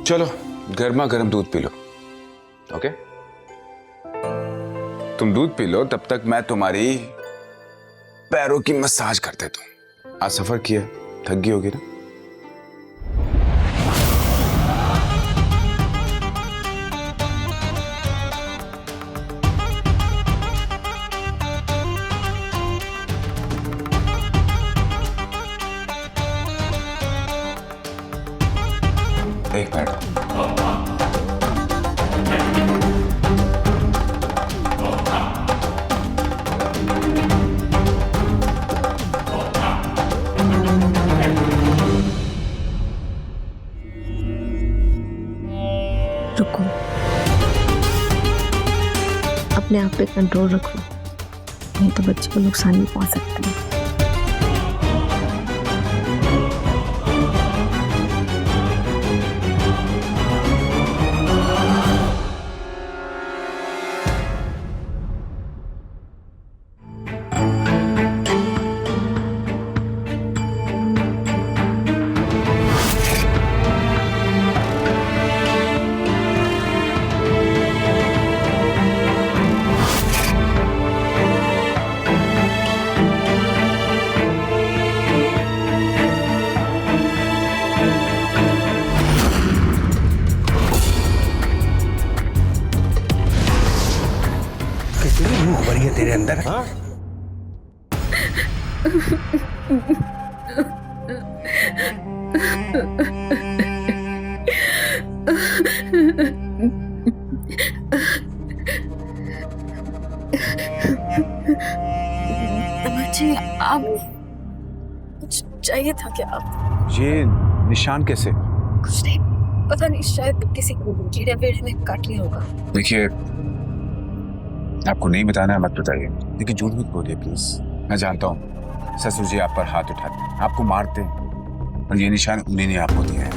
चलो गर्मा गर्म दूध पी लो। ओके, तुम दूध पी लो, तब तक मैं तुम्हारी पैरों की मसाज कर देता हूं। आज सफर किया, थक गई होगी ना? एक मिनट, रुको, अपने आप पे कंट्रोल रखो, नहीं तो बच्चे को नुकसान भी पहुंच सकती है। भरी है तेरे अंदर, हाँ? जी आप कुछ चाहिए था क्या? आप ये निशान कैसे? कुछ नहीं, पता नहीं, शायद किसी कीड़े वेड़े ने काट लिया होगा। देखिए, आपको नहीं बताना है मत बताइए, लेकिन झूठ मत बोलिए प्लीज। मैं जानता हूँ ससुर जी आप पर हाथ उठाते हैं, आपको मारते हैं, और ये निशान उन्हीं ने आपको दिया है।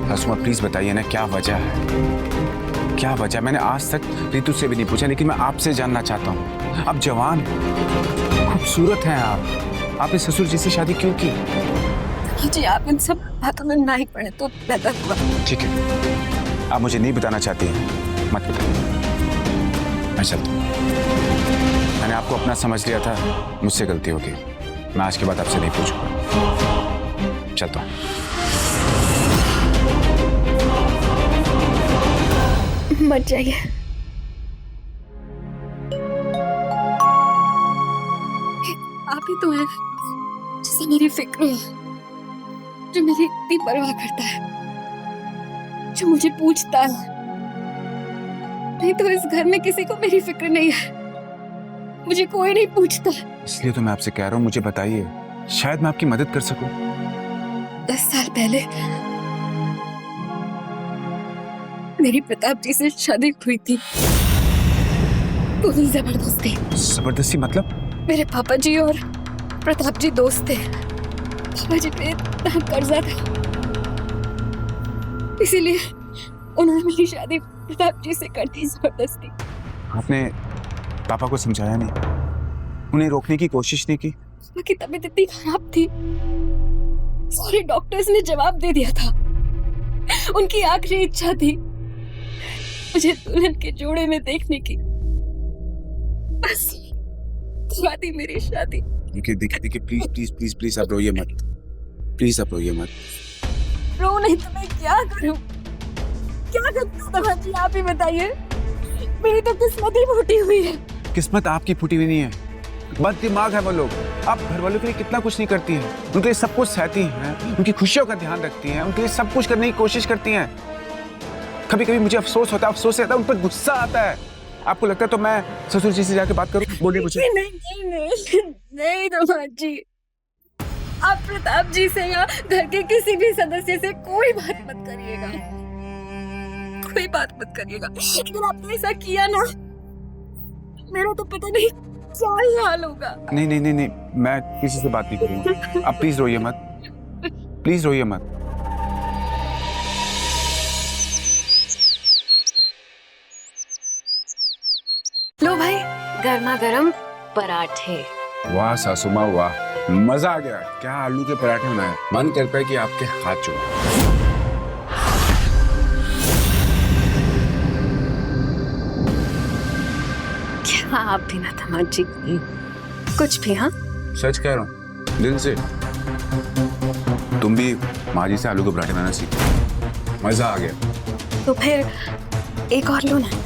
ससुमा प्लीज बताइए ना, क्या वजह है, क्या वजह? मैंने आज तक रितु से भी नहीं पूछा, लेकिन मैं आपसे जानना चाहता हूँ। आप जवान हैं, खूबसूरत हैं, आपने ससुर जी से शादी क्यों की? जी आप इन सब बातों में ना ही पड़े तो बेहतर होगा। ठीक है, आप मुझे नहीं बताना चाहती हैं, मत बताइए, मैं चलता हूँ। मैंने आपको अपना समझ लिया था, मुझसे गलती होगी, मैं आज के बाद आपसे नहीं पूछूंगा। चलता हूँ। मत जाइए, आप ही तो हैं जिसे मेरी फिक्र है, जो मेरी इतनी परवाह करता है, जो मुझे पूछता है, नहीं तो इस घर में किसी को मेरी फिक्र नहीं है, मुझे कोई नहीं पूछता। इसलिए तो मैं आपसे कह रहा हूँ, मुझे बताइए, शायद मैं आपकी मदद कर सकूं। 10 साल पहले मेरी प्रताप जी से शादी हुई थी, पूरी जबरदस्ती। जबरदस्ती मतलब? मेरे पापा जी और प्रताप जी दोस्त थे। पापा जी पे इतना कर्जा था, इसीलिए उन्होंने मेरी शादी प्रताप जी से कर दी जबरदस्ती। आपने पापा को समझाया नहीं, उन्हें रोकने की कोशिश नहीं की? पापा की तबीयत इतनी खराब थी, सारे डॉक्टर्स ने जवाब दे दिया था। उनकी आखिरी इच्छा थी मुझे दुल्हन के जोड़े में देखने की, बस हुआ थी मेरी शादी। देखिए प्लीज प्लीज प्लीज प्लीज आप रोइए मत, प्लीज आप रोइए मत। रो नहीं तो मैं क्या करूं? क्या करूं जी, आप ही बताइए। मेरी तो किस्मत ही फूटी हुई है। किस्मत आपकी फूटी हुई नहीं है, बद दिमाग है वो लोग। आप घर वालों के लिए कितना कुछ नहीं करती हैं, उनके लिए सब कुछ सहती हैं, उनकी खुशियों का ध्यान रखती हैं, उनके लिए सब कुछ करने की कोशिश करती हैं। कभी कभी मुझे अफसोस होता है, उन पर गुस्सा आता है। आपको लगता है तो मैं ससुर जी से जाके बात करूं? बोलिए मुझे। नहीं दामाद जी, आप प्रताप जी से या घर के किसी भी सदस्य से कोई बात मत करिएगा, कोई बात मत करिएगा। अगर आपने ऐसा किया ना, मेरा तो पता नहीं क्या ही हाल होगा। नहीं, मैं किसी से बात नहीं करूंगा। आप प्लीज रोइए मत, प्लीज रोइए मत। लो भाई, गर्मा गर्म पराठे। वाह सासू माँ वाह, मजा आ गया। क्या आलू के पराठे बनाए, मन करता है कि आपके हाथ चूमूं। क्या आप भी ना दामाद जी, कुछ भी। हाँ सच कह रहा हूँ दिल से। तुम भी माँ जी से आलू के पराठे बनाना सीखो, मजा आ गया। तो फिर एक और लो ना।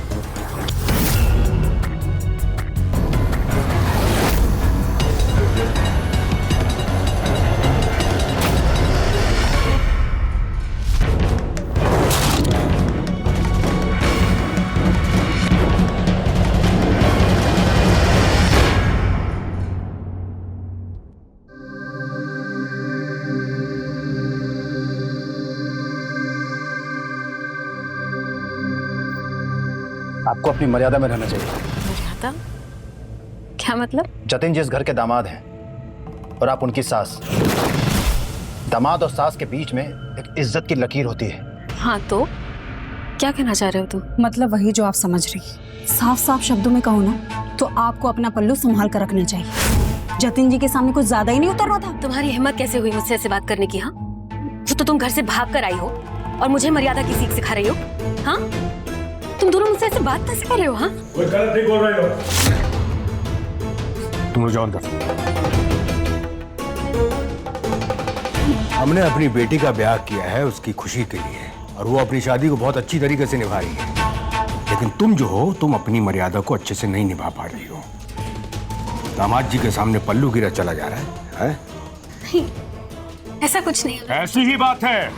आपको अपनी मर्यादा में रहना चाहिए। मर्यादा? क्या मतलब? जतिन जिस घर के दामाद हैं और आप उनकी सास, दामाद और सास के बीच में एक इज्जत की लकीर होती है। हाँ तो क्या कहना चाह रहे हो तुम? मतलब वही जो आप समझ रही। साफ साफ शब्दों में कहो ना तो आपको अपना पल्लू संभाल कर रखना चाहिए। जतिन जी के सामने कुछ ज्यादा ही नहीं उतर रहा था। तुम्हारी हिम्मत कैसे हुई मुझसे ऐसे बात करने की? हाँ, तो तुम घर से भाग कर आई हो और मुझे मर्यादा की सीख सिखा रही हो? हाँ, तुम दोनों मुझसे ऐसे बात कैसे कर रहे हो? हाँ, कोई गलत नहीं बोल रहे हो। तुम लोग जाओ अंदर। हमने अपनी बेटी का ब्याह किया है उसकी खुशी के लिए, और वो अपनी शादी को बहुत अच्छी तरीके से निभा रही है। लेकिन तुम जो हो, तुम अपनी मर्यादा को अच्छे से नहीं निभा पा रही हो। दामाद जी के सामने पल्लू गिरा चला जा रहा है? नहीं, ऐसा कुछ नहीं। ऐसी ही बात है।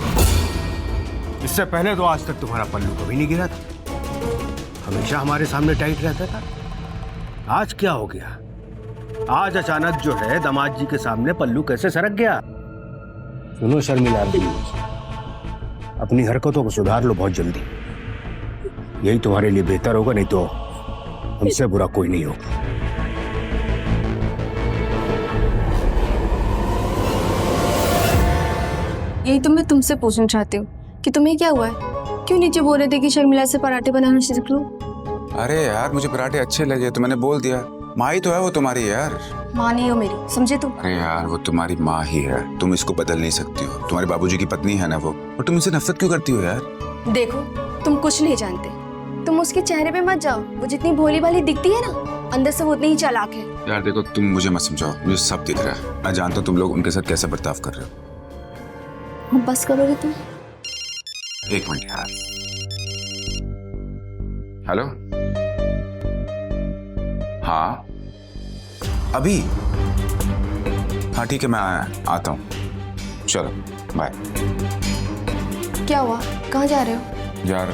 इससे पहले तो आज तक तुम्हारा पल्लू कभी नहीं गिरा था, हमेशा हमारे सामने टाइट रहता था। आज क्या हो गया? आज अचानक जो है दामाद जी के सामने पल्लू कैसे सरक गया? सुनो शर्मिला जी, अपनी हरकतों को सुधार लो बहुत जल्दी, यही तुम्हारे लिए बेहतर होगा, नहीं तो हमसे बुरा कोई नहीं होगा। यही तो मैं तुमसे पूछना चाहती हूँ कि तुम्हें क्या हुआ है? क्यों नीचे बोल रहे थे कि शर्मिला से पराठे बनाना सीख लो? अरे यार मुझे पराठे अच्छे लगे तो मैंने बोल दिया। माँ ही तो है वो तुम्हारी यार। माँ नहीं हो मेरी, समझे तुम? अरे यार वो तुम्हारी माँ ही है, तुम इसको बदल नहीं सकती हो। तुम्हारे बाबूजी की पत्नी है ना वो, और तुम इनसे नफरत क्यों करती हो यार? देखो तुम कुछ नहीं जानते, तुम उसके चेहरे पे मत जाओ। वो जितनी भोली भाली दिखती है ना, अंदर से वो उतनी ही चालाक है। यार देखो तुम मुझे मत समझाओ, मुझे सब दिख रहा है। मैं जानता हूँ तुम लोग उनके साथ कैसा बर्ताव कर रहे हो। बस करोगे तुम? एक मिनट यार। हेलो, हाँ अभी? हाँ ठीक है, मैं आता हूँ। चलो बाय। क्या हुआ, कहाँ जा रहे हो? यार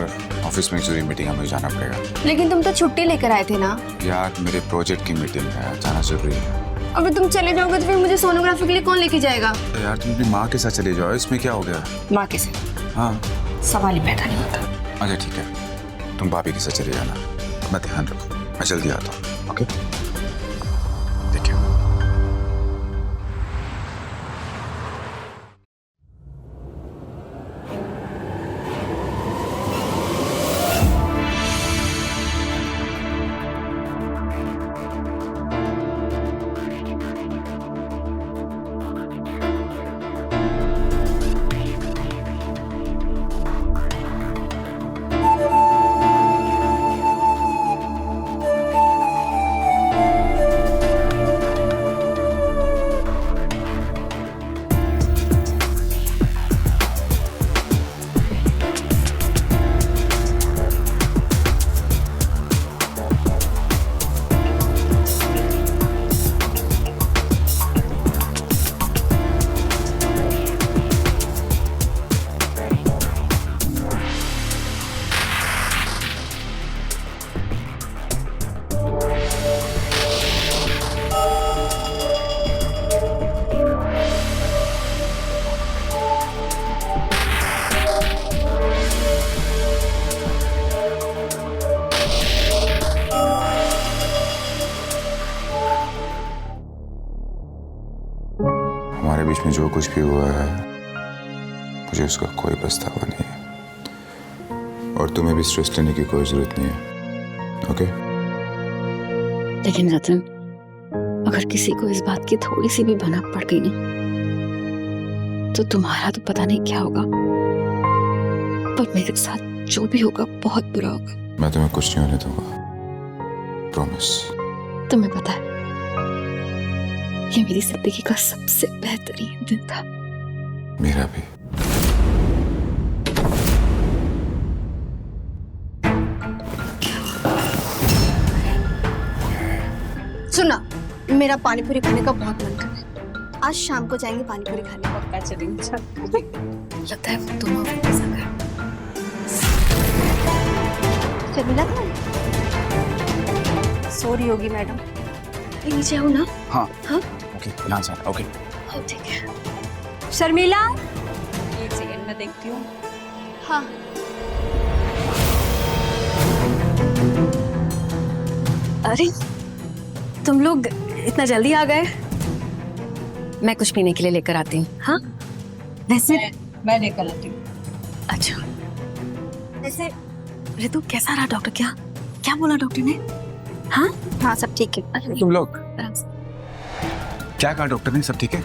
ऑफिस में जरूरी मीटिंग है, मुझे जाना पड़ेगा। लेकिन तुम तो छुट्टी लेकर आए थे ना। यार मेरे प्रोजेक्ट की मीटिंग है, जाना जरूरी है। अगर तुम चले जाओगे तो फिर मुझे सोनोग्राफी के लिए कौन लेके जाएगा? यार तुम अपनी माँ के साथ चले जाओ, इसमें क्या हो गया? माँ के साथ हाँ सवाल ही पैदा नहीं होता। अच्छा ठीक है, तुम भाभी के साथ चले जाना, अपना ध्यान रखो, मैं जल्दी आता हूँ। ओके देखिए। हमारे बीच में जो कुछ भी हुआ है मुझे उसका कोई पछतावा नहीं है, और तुम्हें भी स्ट्रेस लेने की कोई जरूरत नहीं है। ओके? लेकिन रतन, अगर किसी को इस बात की थोड़ी सी भी भनक पड़ गई ना, तो तुम्हारा तो पता नहीं क्या होगा, पर मेरे साथ जो भी होगा बहुत बुरा होगा। मैं तुम्हें कुछ नहीं होने दूंगा, प्रॉमिस। तुम्हें पता है, ये मेरी जिंदगी का सबसे बेहतरीन दिन था। मेरा भी। सुना, मेरा पानी पूरी खाने का बहुत मन कर रहा है। आज शाम को जाएंगे पानी पूरी खाने। पक्का चलेंगे। लगता है वो दोनों अपने संग हैं। शर्मिला था? सॉरी होगी मैडम, ये नीचे आओ ना। हाँ हाँ ओके, यहाँ से ओके। ठीक है। शर्मिला, एक सेकंड मैं देखती हूँ। हाँ अरे तुम लोग इतना जल्दी आ गए। मैं कुछ पीने के लिए लेकर आती हूँ। हाँ वैसे मैं लेकर आती हूँ। अच्छा, वैसे ऋतु कैसा रहा? डॉक्टर क्या क्या बोला डॉक्टर ने? हाँ हाँ सब ठीक है। तुम लोग आराम से। क्या कहा डॉक्टर ने? सब ठीक है?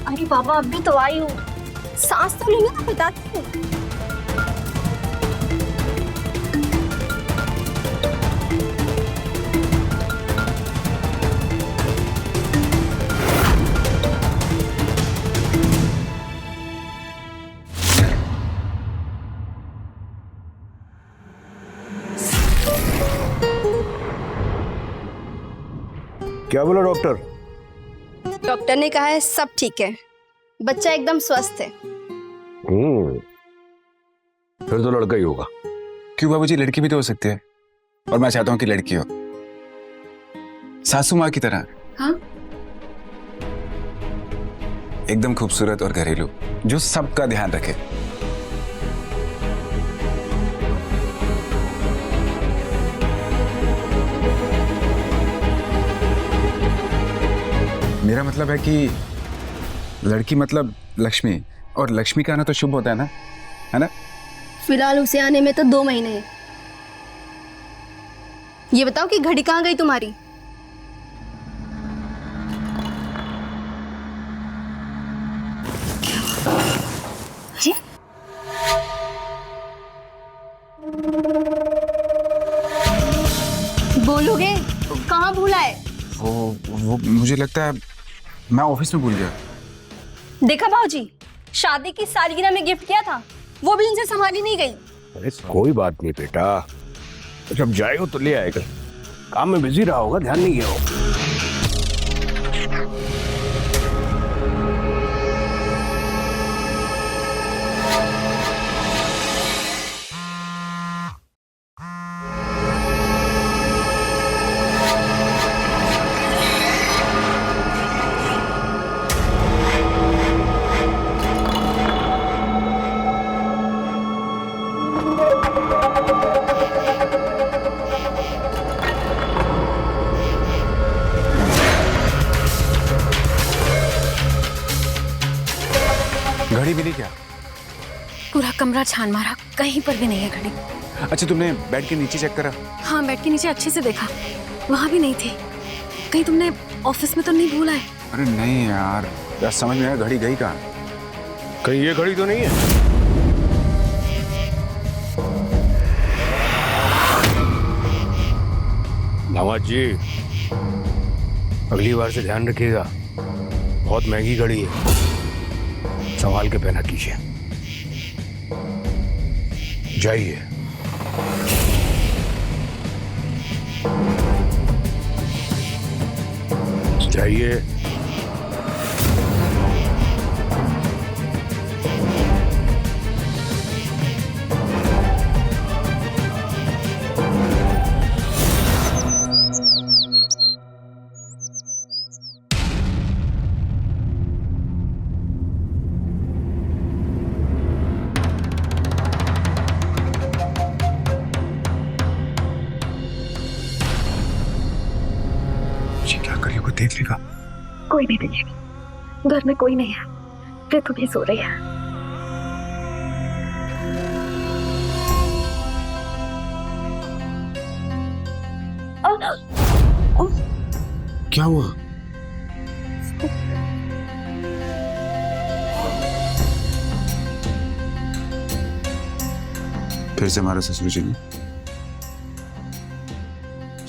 अरे बाबा अभी तो आई हूँ, सांस तो लेना तो बताती हूँ। क्या बोला डॉक्टर? डॉक्टर ने कहा है सब ठीक है, बच्चा एकदम स्वस्थ है। फिर तो लड़का ही होगा। क्यों बाबूजी, लड़की भी तो हो सकती है, और मैं चाहता हूँ कि लड़की हो, सासू माँ की तरह। हाँ एकदम खूबसूरत और घरेलू, जो सबका ध्यान रखे। मेरा मतलब है कि लड़की मतलब लक्ष्मी, और लक्ष्मी का आना तो शुभ होता है ना? फिलहाल उसे आने में तो 2 महीने हैं। ये बताओ कि घड़ी कहाँ गई तुम्हारी? जी? बोलोगे कहाँ भूला है? वो मुझे लगता है मैं ऑफिस में भूल गया। देखा भाऊजी, शादी की सालगिरह में गिफ्ट किया था, वो भी इनसे संभाली नहीं गई। अरे कोई बात नहीं बेटा, जब जाएगा तो ले आएगा। काम में बिजी रहा होगा, ध्यान नहीं गया होगा। पूरा छान मारा, कहीं पर भी नहीं है घड़ी। अच्छा, तुमने बेड के नीचे चेक करा? हाँ, बेड के नीचे अच्छे से देखा, वहां भी नहीं थी। कहीं तुमने ऑफिस में तो नहीं भूला है? अरे नहीं यार, समझ में आया, घड़ी गई कहाँ? कहीं ये घड़ी तो नहीं है? नवाज जी, अगली बार से ध्यान रखिएगा, बहुत महंगी घड़ी है, संभाल के पहना कीजिए। जाइए। जाइए। क्या करिए, कोई देख लेगा? कोई नहीं देखेगा, घर में कोई नहीं है, रितु भी सो रही है। क्या हुआ? फिर से मारा ससुर जी ने?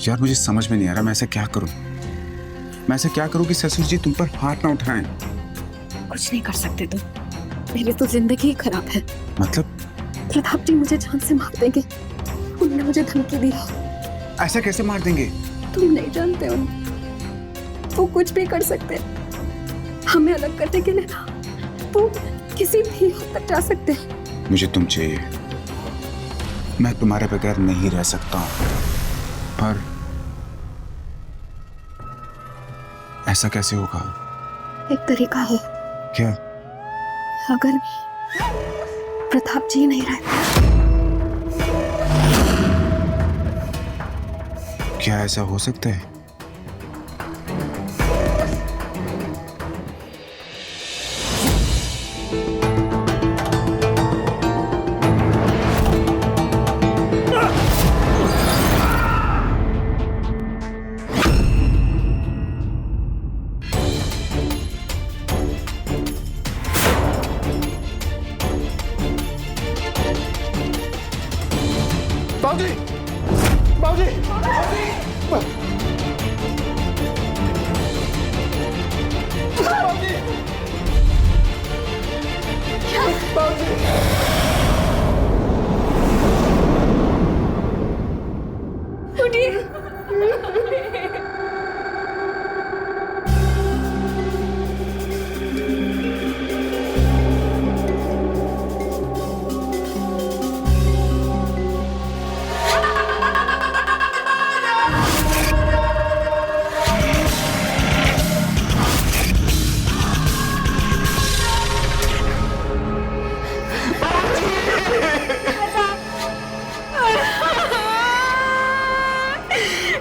यार मुझे समझ में नहीं आ रहा, मैं ऐसा क्या करूं? मैं ऐसा क्या करूं कि ससुर जी तुम पर हाथ ना उठाएं? कुछ नहीं कर सकते तुम, मेरी तो जिंदगी ही खराब है। मतलब? प्रताप जी मुझे जान से मार देंगे, उन्होंने मुझे धमकी दी। ऐसा कैसे मार देंगे? तुम नहीं जानते उन्हें, वो कुछ भी कर सकते हैं। हमें अलग करने के लिए ना, वो किसी भी हद तक जा सकते हैं। मुझे तुम चाहिए, मैं तुम्हारे बगैर नहीं रह सकता हूं, पर ऐसा कैसे होगा? एक तरीका है। क्या? अगर प्रताप जी नहीं रहते, क्या ऐसा हो सकता है? बाबूजी, बाबूजी,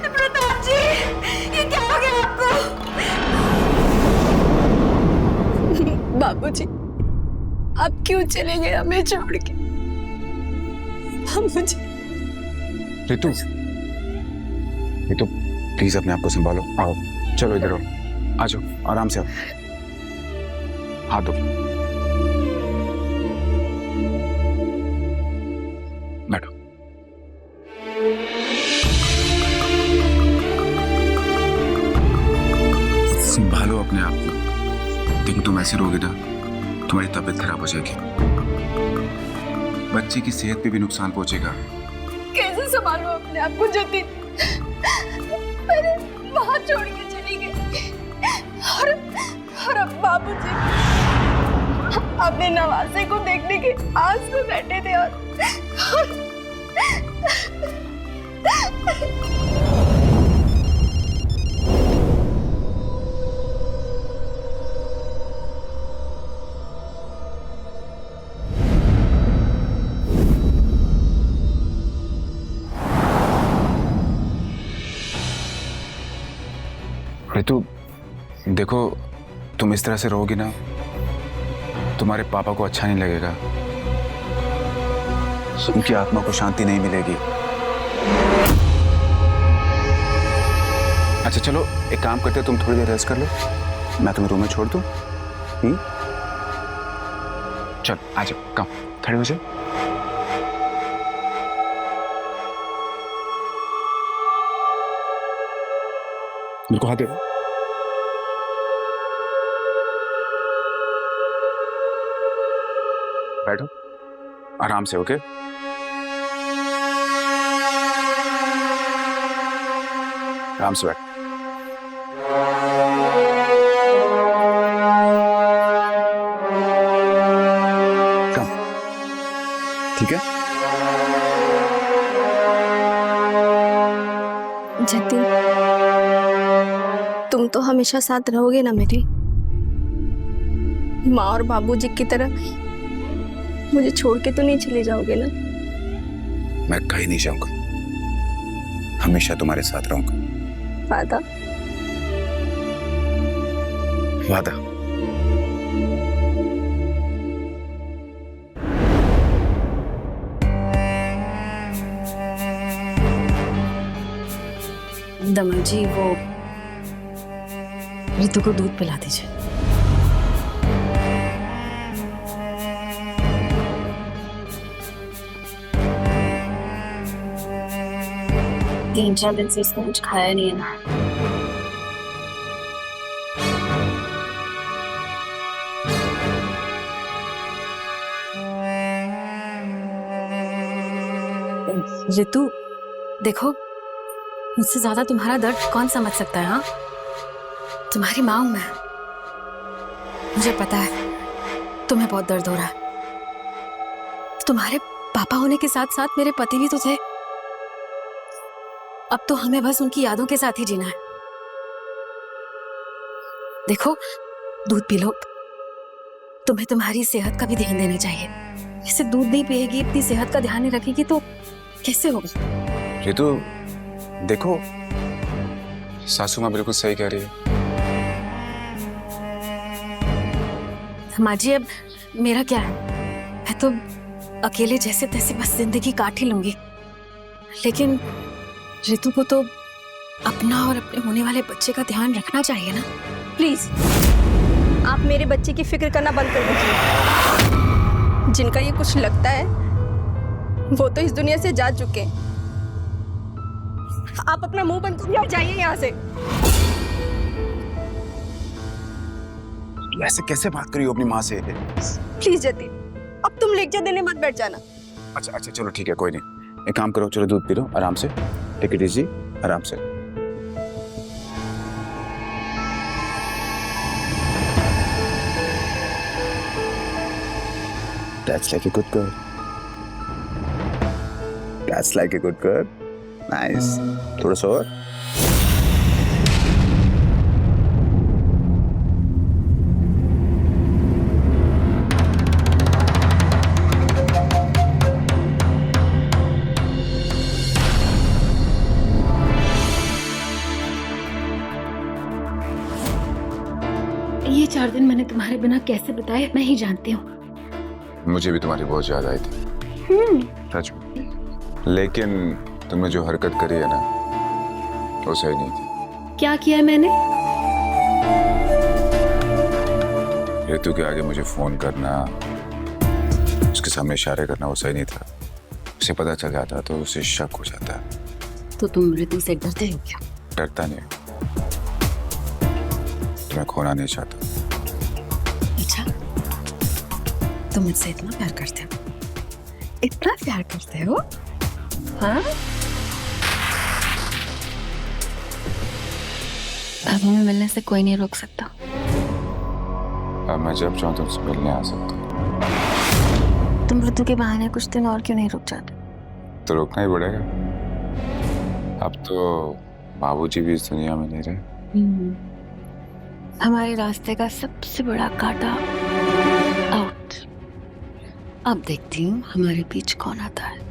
प्रताप जी, ये क्या हो गया आपको? बाबूजी, आप क्यों चले गए हमें छोड़ के? बाबूजी। रितु, रितु प्लीज अपने आप को संभालो। आओ, चलो इधर आओ, आ जाओ, आराम से आओ, हाथ दो, बैठो। संभालो अपने आप को, देखो तुम ऐसे रहोगे ना, तुम्हारी तबीयत खराब हो जाएगी, बच्चे की सेहत पे भी नुकसान पहुंचेगा। कैसे संभालूं अपने आप को जतिन? मैंने वहां छोड़ के चली गई और अब बाबूजी अपने नवासे को देखने के आस में बैठे थे और रितु देखो, तुम इस तरह से रहोगी ना, तुम्हारे पापा को अच्छा नहीं लगेगा। उनकी आत्मा को शांति नहीं मिलेगी। अच्छा चलो एक काम करते हैं, तुम थोड़ी देर रेस्ट कर लो, मैं तुम्हें रूम में छोड़ दूं। चल आ जाओ, कम खड़े हो जाओ। मेरे को हाथ दे दो। बैठो आराम से, ओके? आराम से बैठ। कम, ठीक है? जतिन, तुम तो हमेशा साथ रहोगे ना मेरी? माँ और बाबूजी की तरह मुझे छोड़ के तो नहीं चले जाओगे ना? मैं कहीं नहीं जाऊंगा, हमेशा तुम्हारे साथ रहूंगा। वादा? वादा। दमन जी, वो ऋतु को दूध पिला दीजिए। तीन चार दिन से इसने कुछ खाया नहीं है ना। ऋतु, देखो, मुझसे ज्यादा तुम्हारा दर्द कौन समझ सकता है? हाँ, तुम्हारी माँ हूं मैं, मुझे पता है तुम्हें बहुत दर्द हो रहा है। तुम्हारे पापा होने के साथ साथ मेरे पति भी तो थे। अब तो हमें बस उनकी यादों के साथ ही जीना है। देखो, दूध पी लो, तुम्हें तुम्हारी सेहत का भी ध्यान देना चाहिए। जैसे दूध नहीं पिएगी, इतनी सेहत का ध्यान नहीं रखेगी तो कैसे होगा? ऋतु देखो, सासू माँ बिल्कुल सही कह रही है। माँ जी, अब मेरा क्या है? मैं तो अकेले जैसे तैसे बस जिंदगी काट ही लूंगी, लेकिन ऋतु को तो अपना और अपने होने वाले बच्चे का ध्यान रखना चाहिए ना। प्लीज, आप मेरे बच्चे की फिक्र करना बंद कर दीजिए। जिनका ये कुछ लगता है वो तो इस दुनिया से जा चुके हैं। आप अपना मुंह बंद करिए और जाइए यहाँ से। तू ऐसे कैसे बात करी हो अपनी माँ से? प्लीज जतिन, अब तुम लेक्चर देने मत बैठ जाना। अच्छा चलो ठीक है, कोई नहीं। एक काम करो, चलो दूध पी लो आराम से, टेक इट इजी, आराम से। That's like a good girl. That's like a good girl. Nice. थोड़ा सा और। ये 4 दिन मैंने तुम्हारे बिना कैसे बिताए मैं ही जानती हूँ। मुझे भी तुम्हारी बहुत याद आई थी, सच में। लेकिन तुमने जो हरकत करी है ना, वो सही नहीं थी। क्या किया है मैंने? ऋतु के आगे मुझे फोन करना, उसके सामने इशारे करना, वो सही नहीं था। उसे पता चल जाता तो उसे शक हो जाता। तो तुम ऋतु से डरते हो क्या? डरता नहीं, तुम्हें खोना नहीं चाहता। अच्छा, तुम मुझसे इतना प्यार करते हो? इतना प्यार करते हो? हाँ? अब हमें मिलने से कोई नहीं रोक सकता। अब मैं जब चाहूं तुमसे मिलने आ सकता हूं। तुम ऋतु के बहाने कुछ दिन और क्यों नहीं रुक जाते? तो रोकना ही पड़ेगा। अब तो बाबूजी भी इस दुनिया में नहीं रहे। हमारे रास्ते का सबसे बड़ा कांटा आउट। अब देखती हूँ हमारे बीच कौन आता है।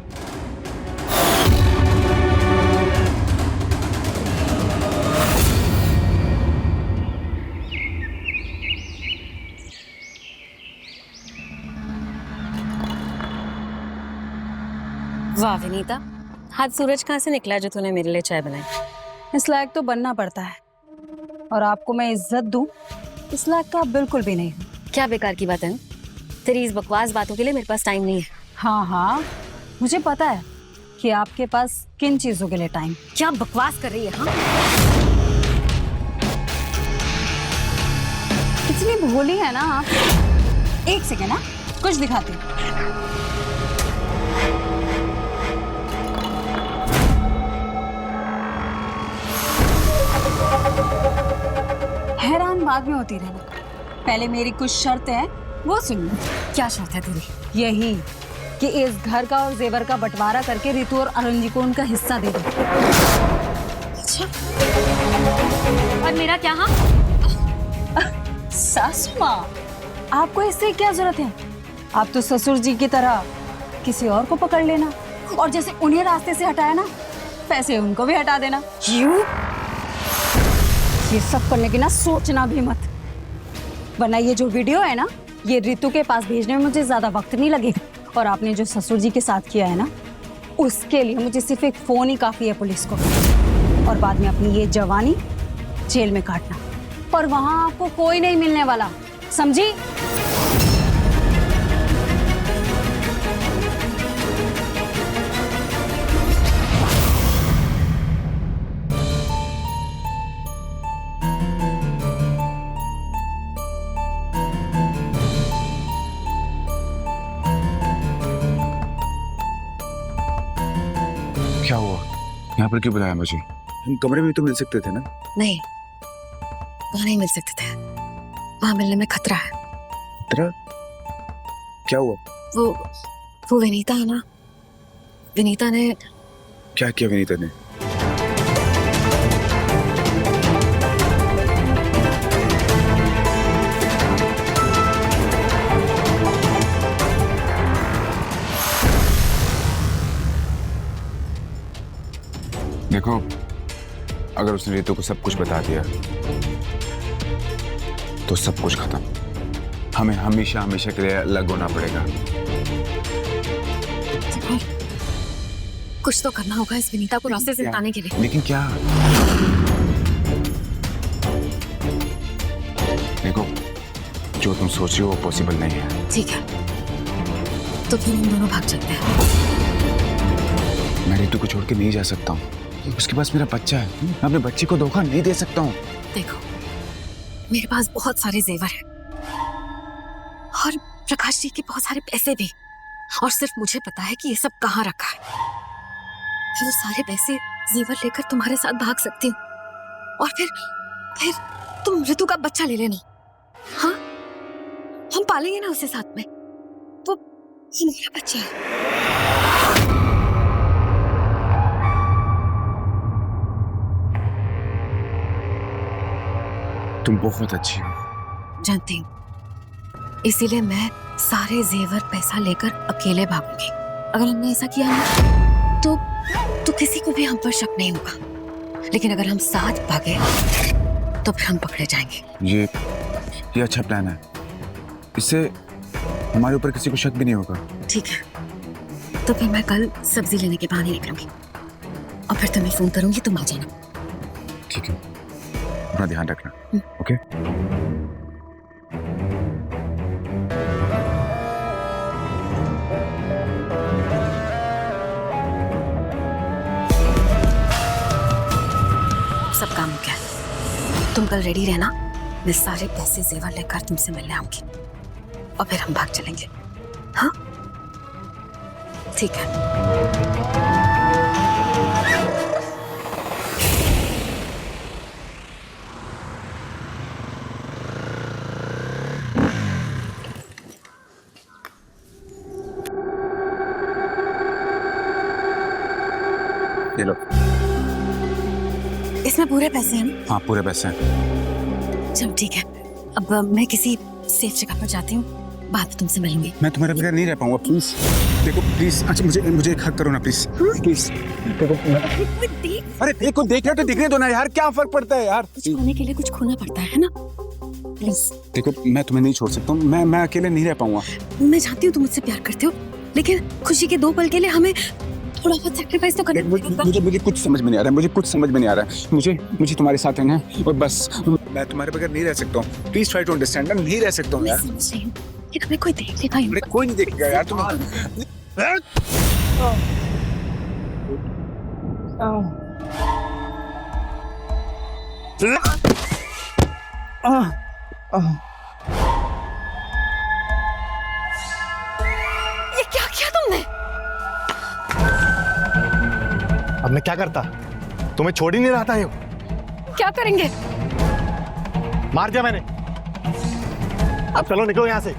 विनीता, हाथ सूरज कहाँ से निकला जो तूने मेरे लिए चाय बनाई? इस लायक तो बनना पड़ता है, और आपको मैं इज्जत दूं इस लायक का बिल्कुल भी नहीं हूं। क्या बेकार की बात है ना? तेरी इस बकवास बातों के लिए मेरे पास टाइम नहीं है। हाँ हाँ, मुझे पता है कि आपके पास किन चीजों के लिए टाइम। क्या बकवास कर रही है? हाँ, कितनी भोली है ना आप। एक सेकेंड ना, कुछ दिखाती हूँ। हैरान बाद में होती रहना, पहले मेरी कुछ शर्त है वो सुन लो। क्या शर्त है तेरी? यही कि इस घर का और जेवर का बंटवारा करके रितु और अरुण जी को उनका हिस्सा दे दो। अच्छा, और मेरा क्या? हाँ, सासू माँ, आपको इससे क्या जरूरत है? आप तो ससुर जी की तरह किसी और को पकड़ लेना, और जैसे उन्हें रास्ते से हटाया ना, पैसे उनको भी हटा देना। क्यों? ये सब करने की ना सोचना भी मत, वरना ये जो वीडियो है ना, ये रितु के पास भेजने में मुझे ज्यादा वक्त नहीं लगेगा। और आपने जो ससुर जी के साथ किया है ना, उसके लिए मुझे सिर्फ एक फोन ही काफी है पुलिस को, और बाद में अपनी ये जवानी जेल में काटना, और वहां आपको कोई नहीं मिलने वाला, समझी? क्या हुआ? यहाँ पर क्यों बुलाया मुझे? हम कमरे में तो मिल सकते थे ना? नहीं, वहाँ नहीं मिल सकते थे। वहाँ मिलने में खतरा है। तेरा क्या हुआ? वो विनीता है ना, विनीता ने क्या किया? विनीता ने? देखो, अगर उसने रितु को सब कुछ बता दिया तो सब कुछ खत्म। हमें हमेशा हमेशा के लिए अलग होना पड़ेगा। कुछ तो करना होगा इस विनीता को रास्ते से हटाने के लिए। लेकिन क्या? देखो, जो तुम सोच रही हो वो पॉसिबल नहीं है। ठीक है, तो फिर हम दोनों भाग चलते हैं। मैं रितु को छोड़ के नहीं जा सकता हूँ, उसके पास मेरा बच्चा है। मैं अपने बच्चे को धोखा नहीं दे सकता हूँ। देखो, मेरे पास बहुत सारे जेवर हैं और प्रकाश जी के बहुत सारे पैसे भी, और सिर्फ मुझे पता है कि ये सब कहाँ रखा है। फिर सारे पैसे जेवर लेकर तुम्हारे साथ भाग सकती हूँ, और फिर तुम ऋतु का बच्चा ले लेना। हाँ, हम पालेंगे ना उसे साथ में। वो मेरा बच्चा है। तुम बहुत अच्छी हो। जानती हूँ, इसीलिए मैं सारे जेवर पैसा लेकर अकेले भागूंगी। अगर हमने ऐसा किया ना तो किसी को भी हम पर शक नहीं होगा, लेकिन अगर हम साथ भागे तो फिर हम पकड़े जाएंगे। ये अच्छा प्लान है। इससे हमारे ऊपर किसी को शक भी नहीं होगा। ठीक है, तो फिर मैं कल सब्जी लेने के बहाने निकलूंगी, और फिर तुम्हें फोन करूंगी, तुम आ जाना। ठीक है, अपना ध्यान रखना। ओके? सब काम हो गया, तुम कल रेडी रहना। मैं सारे पैसे जेवर लेकर तुमसे मिलने आऊंगी, और फिर हम भाग चलेंगे। हाँ, ठीक है। ये लो। इसमें पूरे पैसे हैं ना? हाँ, पूरे पैसे हैं। चलो ठीक है, अब मैं किसी सेफ जगह पर जाती हूँ, बाद में तुमसे मिलूंगी। मैं तुम्हारे बगैर नहीं रह पाऊंगा, प्लीज। देखो प्लीज, अच्छा मुझे एक हक करो ना प्लीज। प्लीज देखो, अरे देखो, देख रहे तो दिखने दो ना यार, क्या फर्क पड़ता है यार। कुछ पाने के लिए कुछ खोना पड़ता है ना, प्लीज। देखो, मैं तुम्हें नहीं छोड़ सकता हूँ, मैं अकेले नहीं रह पाऊंगा। मैं जानती हूँ तुम मुझसे प्यार करते हो, लेकिन खुशी के 2 पल के लिए हमें थोड़ा बहुत सैक्रिफाइस तो करना पड़ेगा। मुझे कुछ समझ में नहीं आ रहा है, मुझे कुछ समझ में नहीं आ रहा है। मुझे तुम्हारे साथ रहना है और बस। मैं तुम्हारे बगैर नहीं रह सकता हूँ। Please try to understand. मैं नहीं रह सकता हूँ यार। समझ रही हूँ, लेकिन हमें कोई देखेगा ही नहीं। कोई नहीं देखेगा यार। तुम ये क्या किया तुमने? अब मैं क्या करता? तुम्हें छोड़ ही नहीं रहा था ये। क्या करेंगे? मार दिया मैंने। अब चलो निकलो यहाँ से।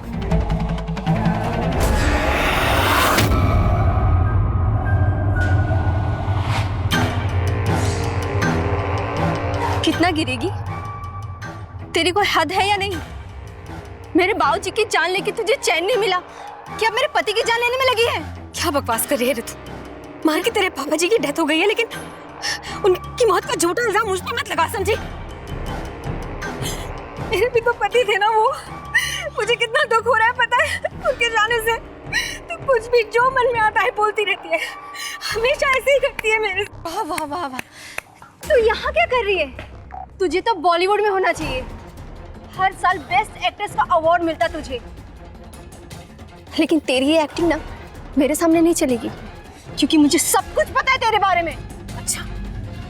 कितना गिरेगी? तेरी कोई हद है या नहीं? मेरे बाबूजी की जान लेके तुझे चैन नहीं मिला, क्या मेरे पति की जान लेने में लगी है? क्या बकवास कर रही है ऋतु? मान के तेरे पापा जी की डेथ हो गई है, लेकिन उनकी मौत का झूठा इल्जाम मुझ पे मत लगा, समझी? मेरे भी तो पति थे ना वो। मुझे कितना दुख हो रहा है पता है उनके जाने से। तो कुछ भी जो मन में आता है बोलती रहती है, हमेशा ऐसे ही करती है मेरे। वाह वाह वाह वाह, तू यहाँ क्या कर रही है? तुझे तो बॉलीवुड में होना चाहिए। हर साल बेस्ट एक्ट्रेस का अवार्ड मिलता तुझे। लेकिन तेरी ये एक्टिंग ना मेरे सामने नहीं चलेगी, क्योंकि मुझे सब कुछ पता है तेरे बारे में। अच्छा,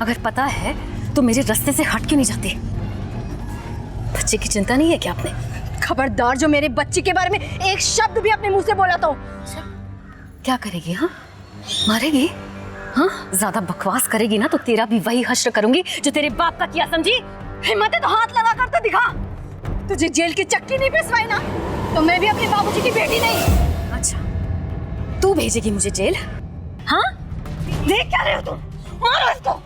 अगर पता है तो मेरे रास्ते से हट के नहीं जाते। बच्चे की चिंता नहीं है क्या आपने? खबरदार, जो मेरे बच्चे के बारे में एक शब्द भी अपने मुंह से बोला तो। क्या करेगी? हाँ, मारेगी? हाँ, ज्यादा बकवास करेगी ना तो तेरा भी वही हश्र करूंगी जो तेरे बाप का किया, समझी? हिम्मत है तो हाथ लगा कर तो दिखा। तुझे जेल की चक्की नहीं पिसवाई ना, तो मैं भी अपने बाबूजी की बेटी नहीं। अच्छा, तू भेजेगी मुझे जेल? हाँ, देख क्या रहे हो तुम? मारो इसको।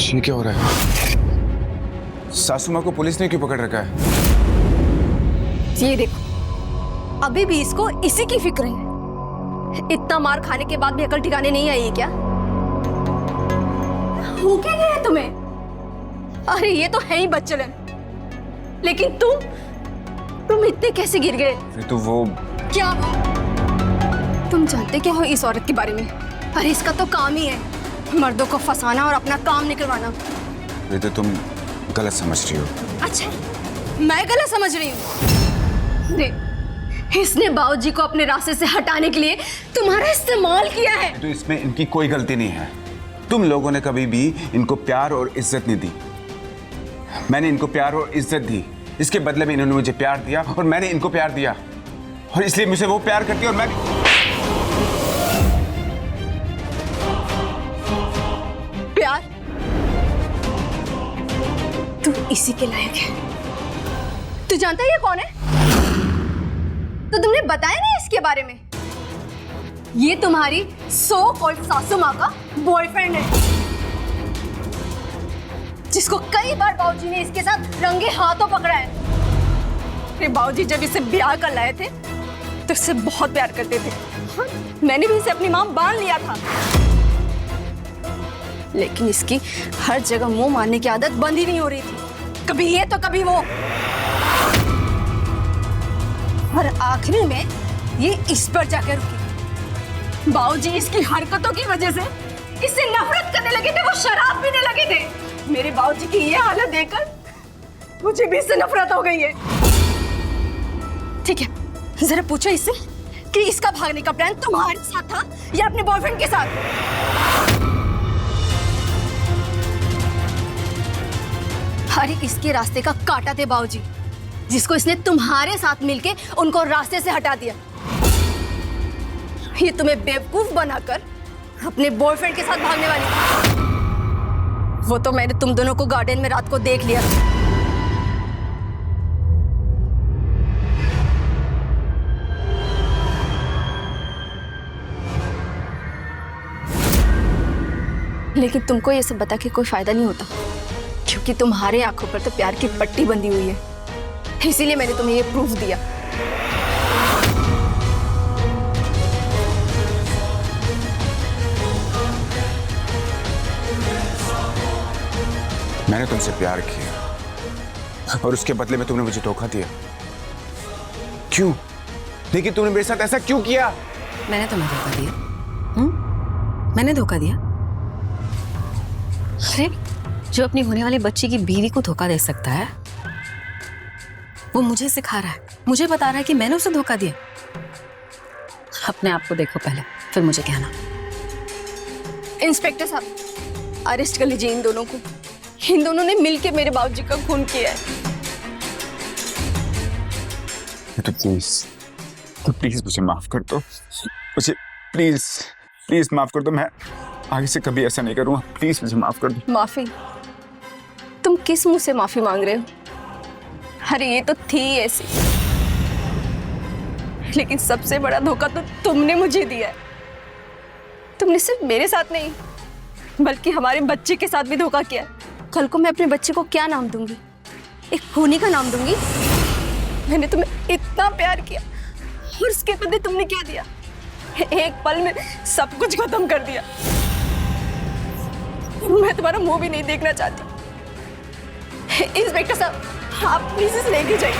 ये क्या हो रहा है? सासू माँ को पुलिस ने क्यों पकड़ रखा है? ये देखो, अभी भी इसको इसी की फिक्र है। इतना मार खाने के बाद भी अकल ठिकाने नहीं आई है क्या? हो क्या गया है तुम्हें? अरे ये तो है ही बच्चलन, लेकिन तुम इतने कैसे गिर गए? तो वो क्या? तुम जानते क्या हो इस औरत के बारे में? अरे इसका तो काम ही है मर्दों को फंसाना और अपना काम निकलवाना। ये तो तुम गलत समझ रही हो। अच्छा, मैं गलत समझ रही हूँ? देख, इसने बाबूजी को अपने रास्ते से हटाने के लिए तुम्हारा इस्तेमाल किया है। तो इसमें इनकी कोई गलती नहीं है। तुम लोगों ने कभी भी इनको प्यार और इज्जत नहीं दी। मैंने इनको प्यार और इज्जत दी, इसके बदले में इन्होंने मुझे प्यार दिया और मैंने इनको प्यार दिया, और इसलिए मुझे वो प्यार करती है और मैं प्यार। तू इसी के लायक है। तू जानता है ये कौन है? तो तुमने बताया नहीं इसके बारे में? ये तुम्हारी सो कॉल्ड सासू माँ का बॉयफ्रेंड है, जिसको कई बार बाबूजी ने इसके साथ रंगे हाथों पकड़ा है। फिर बाबूजी जब इसे ब्याह कर लाए थे तो इससे बहुत प्यार करते थे। मैंने भी इसे अपनी मां मान लिया था, लेकिन इसकी हर जगह मुंह मारने की आदत बंद ही नहीं हो रही थी। कभी ये तो कभी वो, और आखिरी में ये इस पर जाकर रुकी। बाबूजी इसकी हरकतों की वजह से इससे नफरत करने लगे थे, वो शराब पीने लगे थे। मेरे बाबूजी की ये हालत देखकर मुझे भी इससे नफरत हो गई है। ठीक है, जरा पूछो इससे कि इसका भागने का प्लान तुम्हारे साथ था या अपने बॉयफ्रेंड के साथ? अरे इसके रास्ते का काटा थे बाबूजी, जिसको इसने तुम्हारे साथ मिलके उनको रास्ते से हटा दिया। ये तुम्हें बेवकूफ बनाकर अपने बॉयफ्रेंड के साथ भागने वाली। वो तो मैंने तुम दोनों को गार्डन में रात को देख लिया। लेकिन तुमको ये सब बता के कोई फायदा नहीं होता, क्योंकि तुम्हारे आंखों पर तो प्यार की पट्टी बंधी हुई है। इसीलिए मैंने तुम्हें ये प्रूफ दिया। मैंने तुमसे प्यार किया और उसके बदले में तुमने मुझे धोखा दिया। क्यों? लेकिन तुमने मेरे साथ ऐसा क्यों किया? मैंने तुम्हें धोखा दिया? मैंने धोखा दिया? अरे जो अपनी होने वाली बच्ची की बीवी को धोखा दे सकता है, वो मुझे सिखा रहा है, मुझे बता रहा है कि मैंने उसे धोखा दिया। अपने आप को देखो पहले, फिर मुझे कहना। इंस्पेक्टर साहब, अरेस्ट कर लीजिए इन दोनों को। इन दोनों ने मिलके मेरे बाबूजी का खून किया है। तो प्लीज मुझे माफ कर दो। मुझे प्लीज माफ कर दो। मैं आगे से कभी ऐसा नहीं करूंगा। प्लीज मुझे माफ कर दो। माफी? तुम किस मुंह से माफी मांग रहे हो? अरे ये तो थी ऐसी, लेकिन सबसे बड़ा धोखा तो तुमने मुझे दिया है। तुमने सिर्फ मेरे साथ नहीं, बल्कि हमारे बच्चे के साथ भी धोखा किया। कल को मैं अपने बच्चे को क्या नाम दूंगी? एक खूनी का नाम दूंगी। मैंने तुम्हें इतना प्यार किया और उसके बदले तुमने क्या दिया? एक पल में सब कुछ खत्म कर दिया। मैं तुम्हारा मुंह भी नहीं देखना चाहती। इंस्पेक्टर साहब, आप प्लीज इसे लेके जाइए।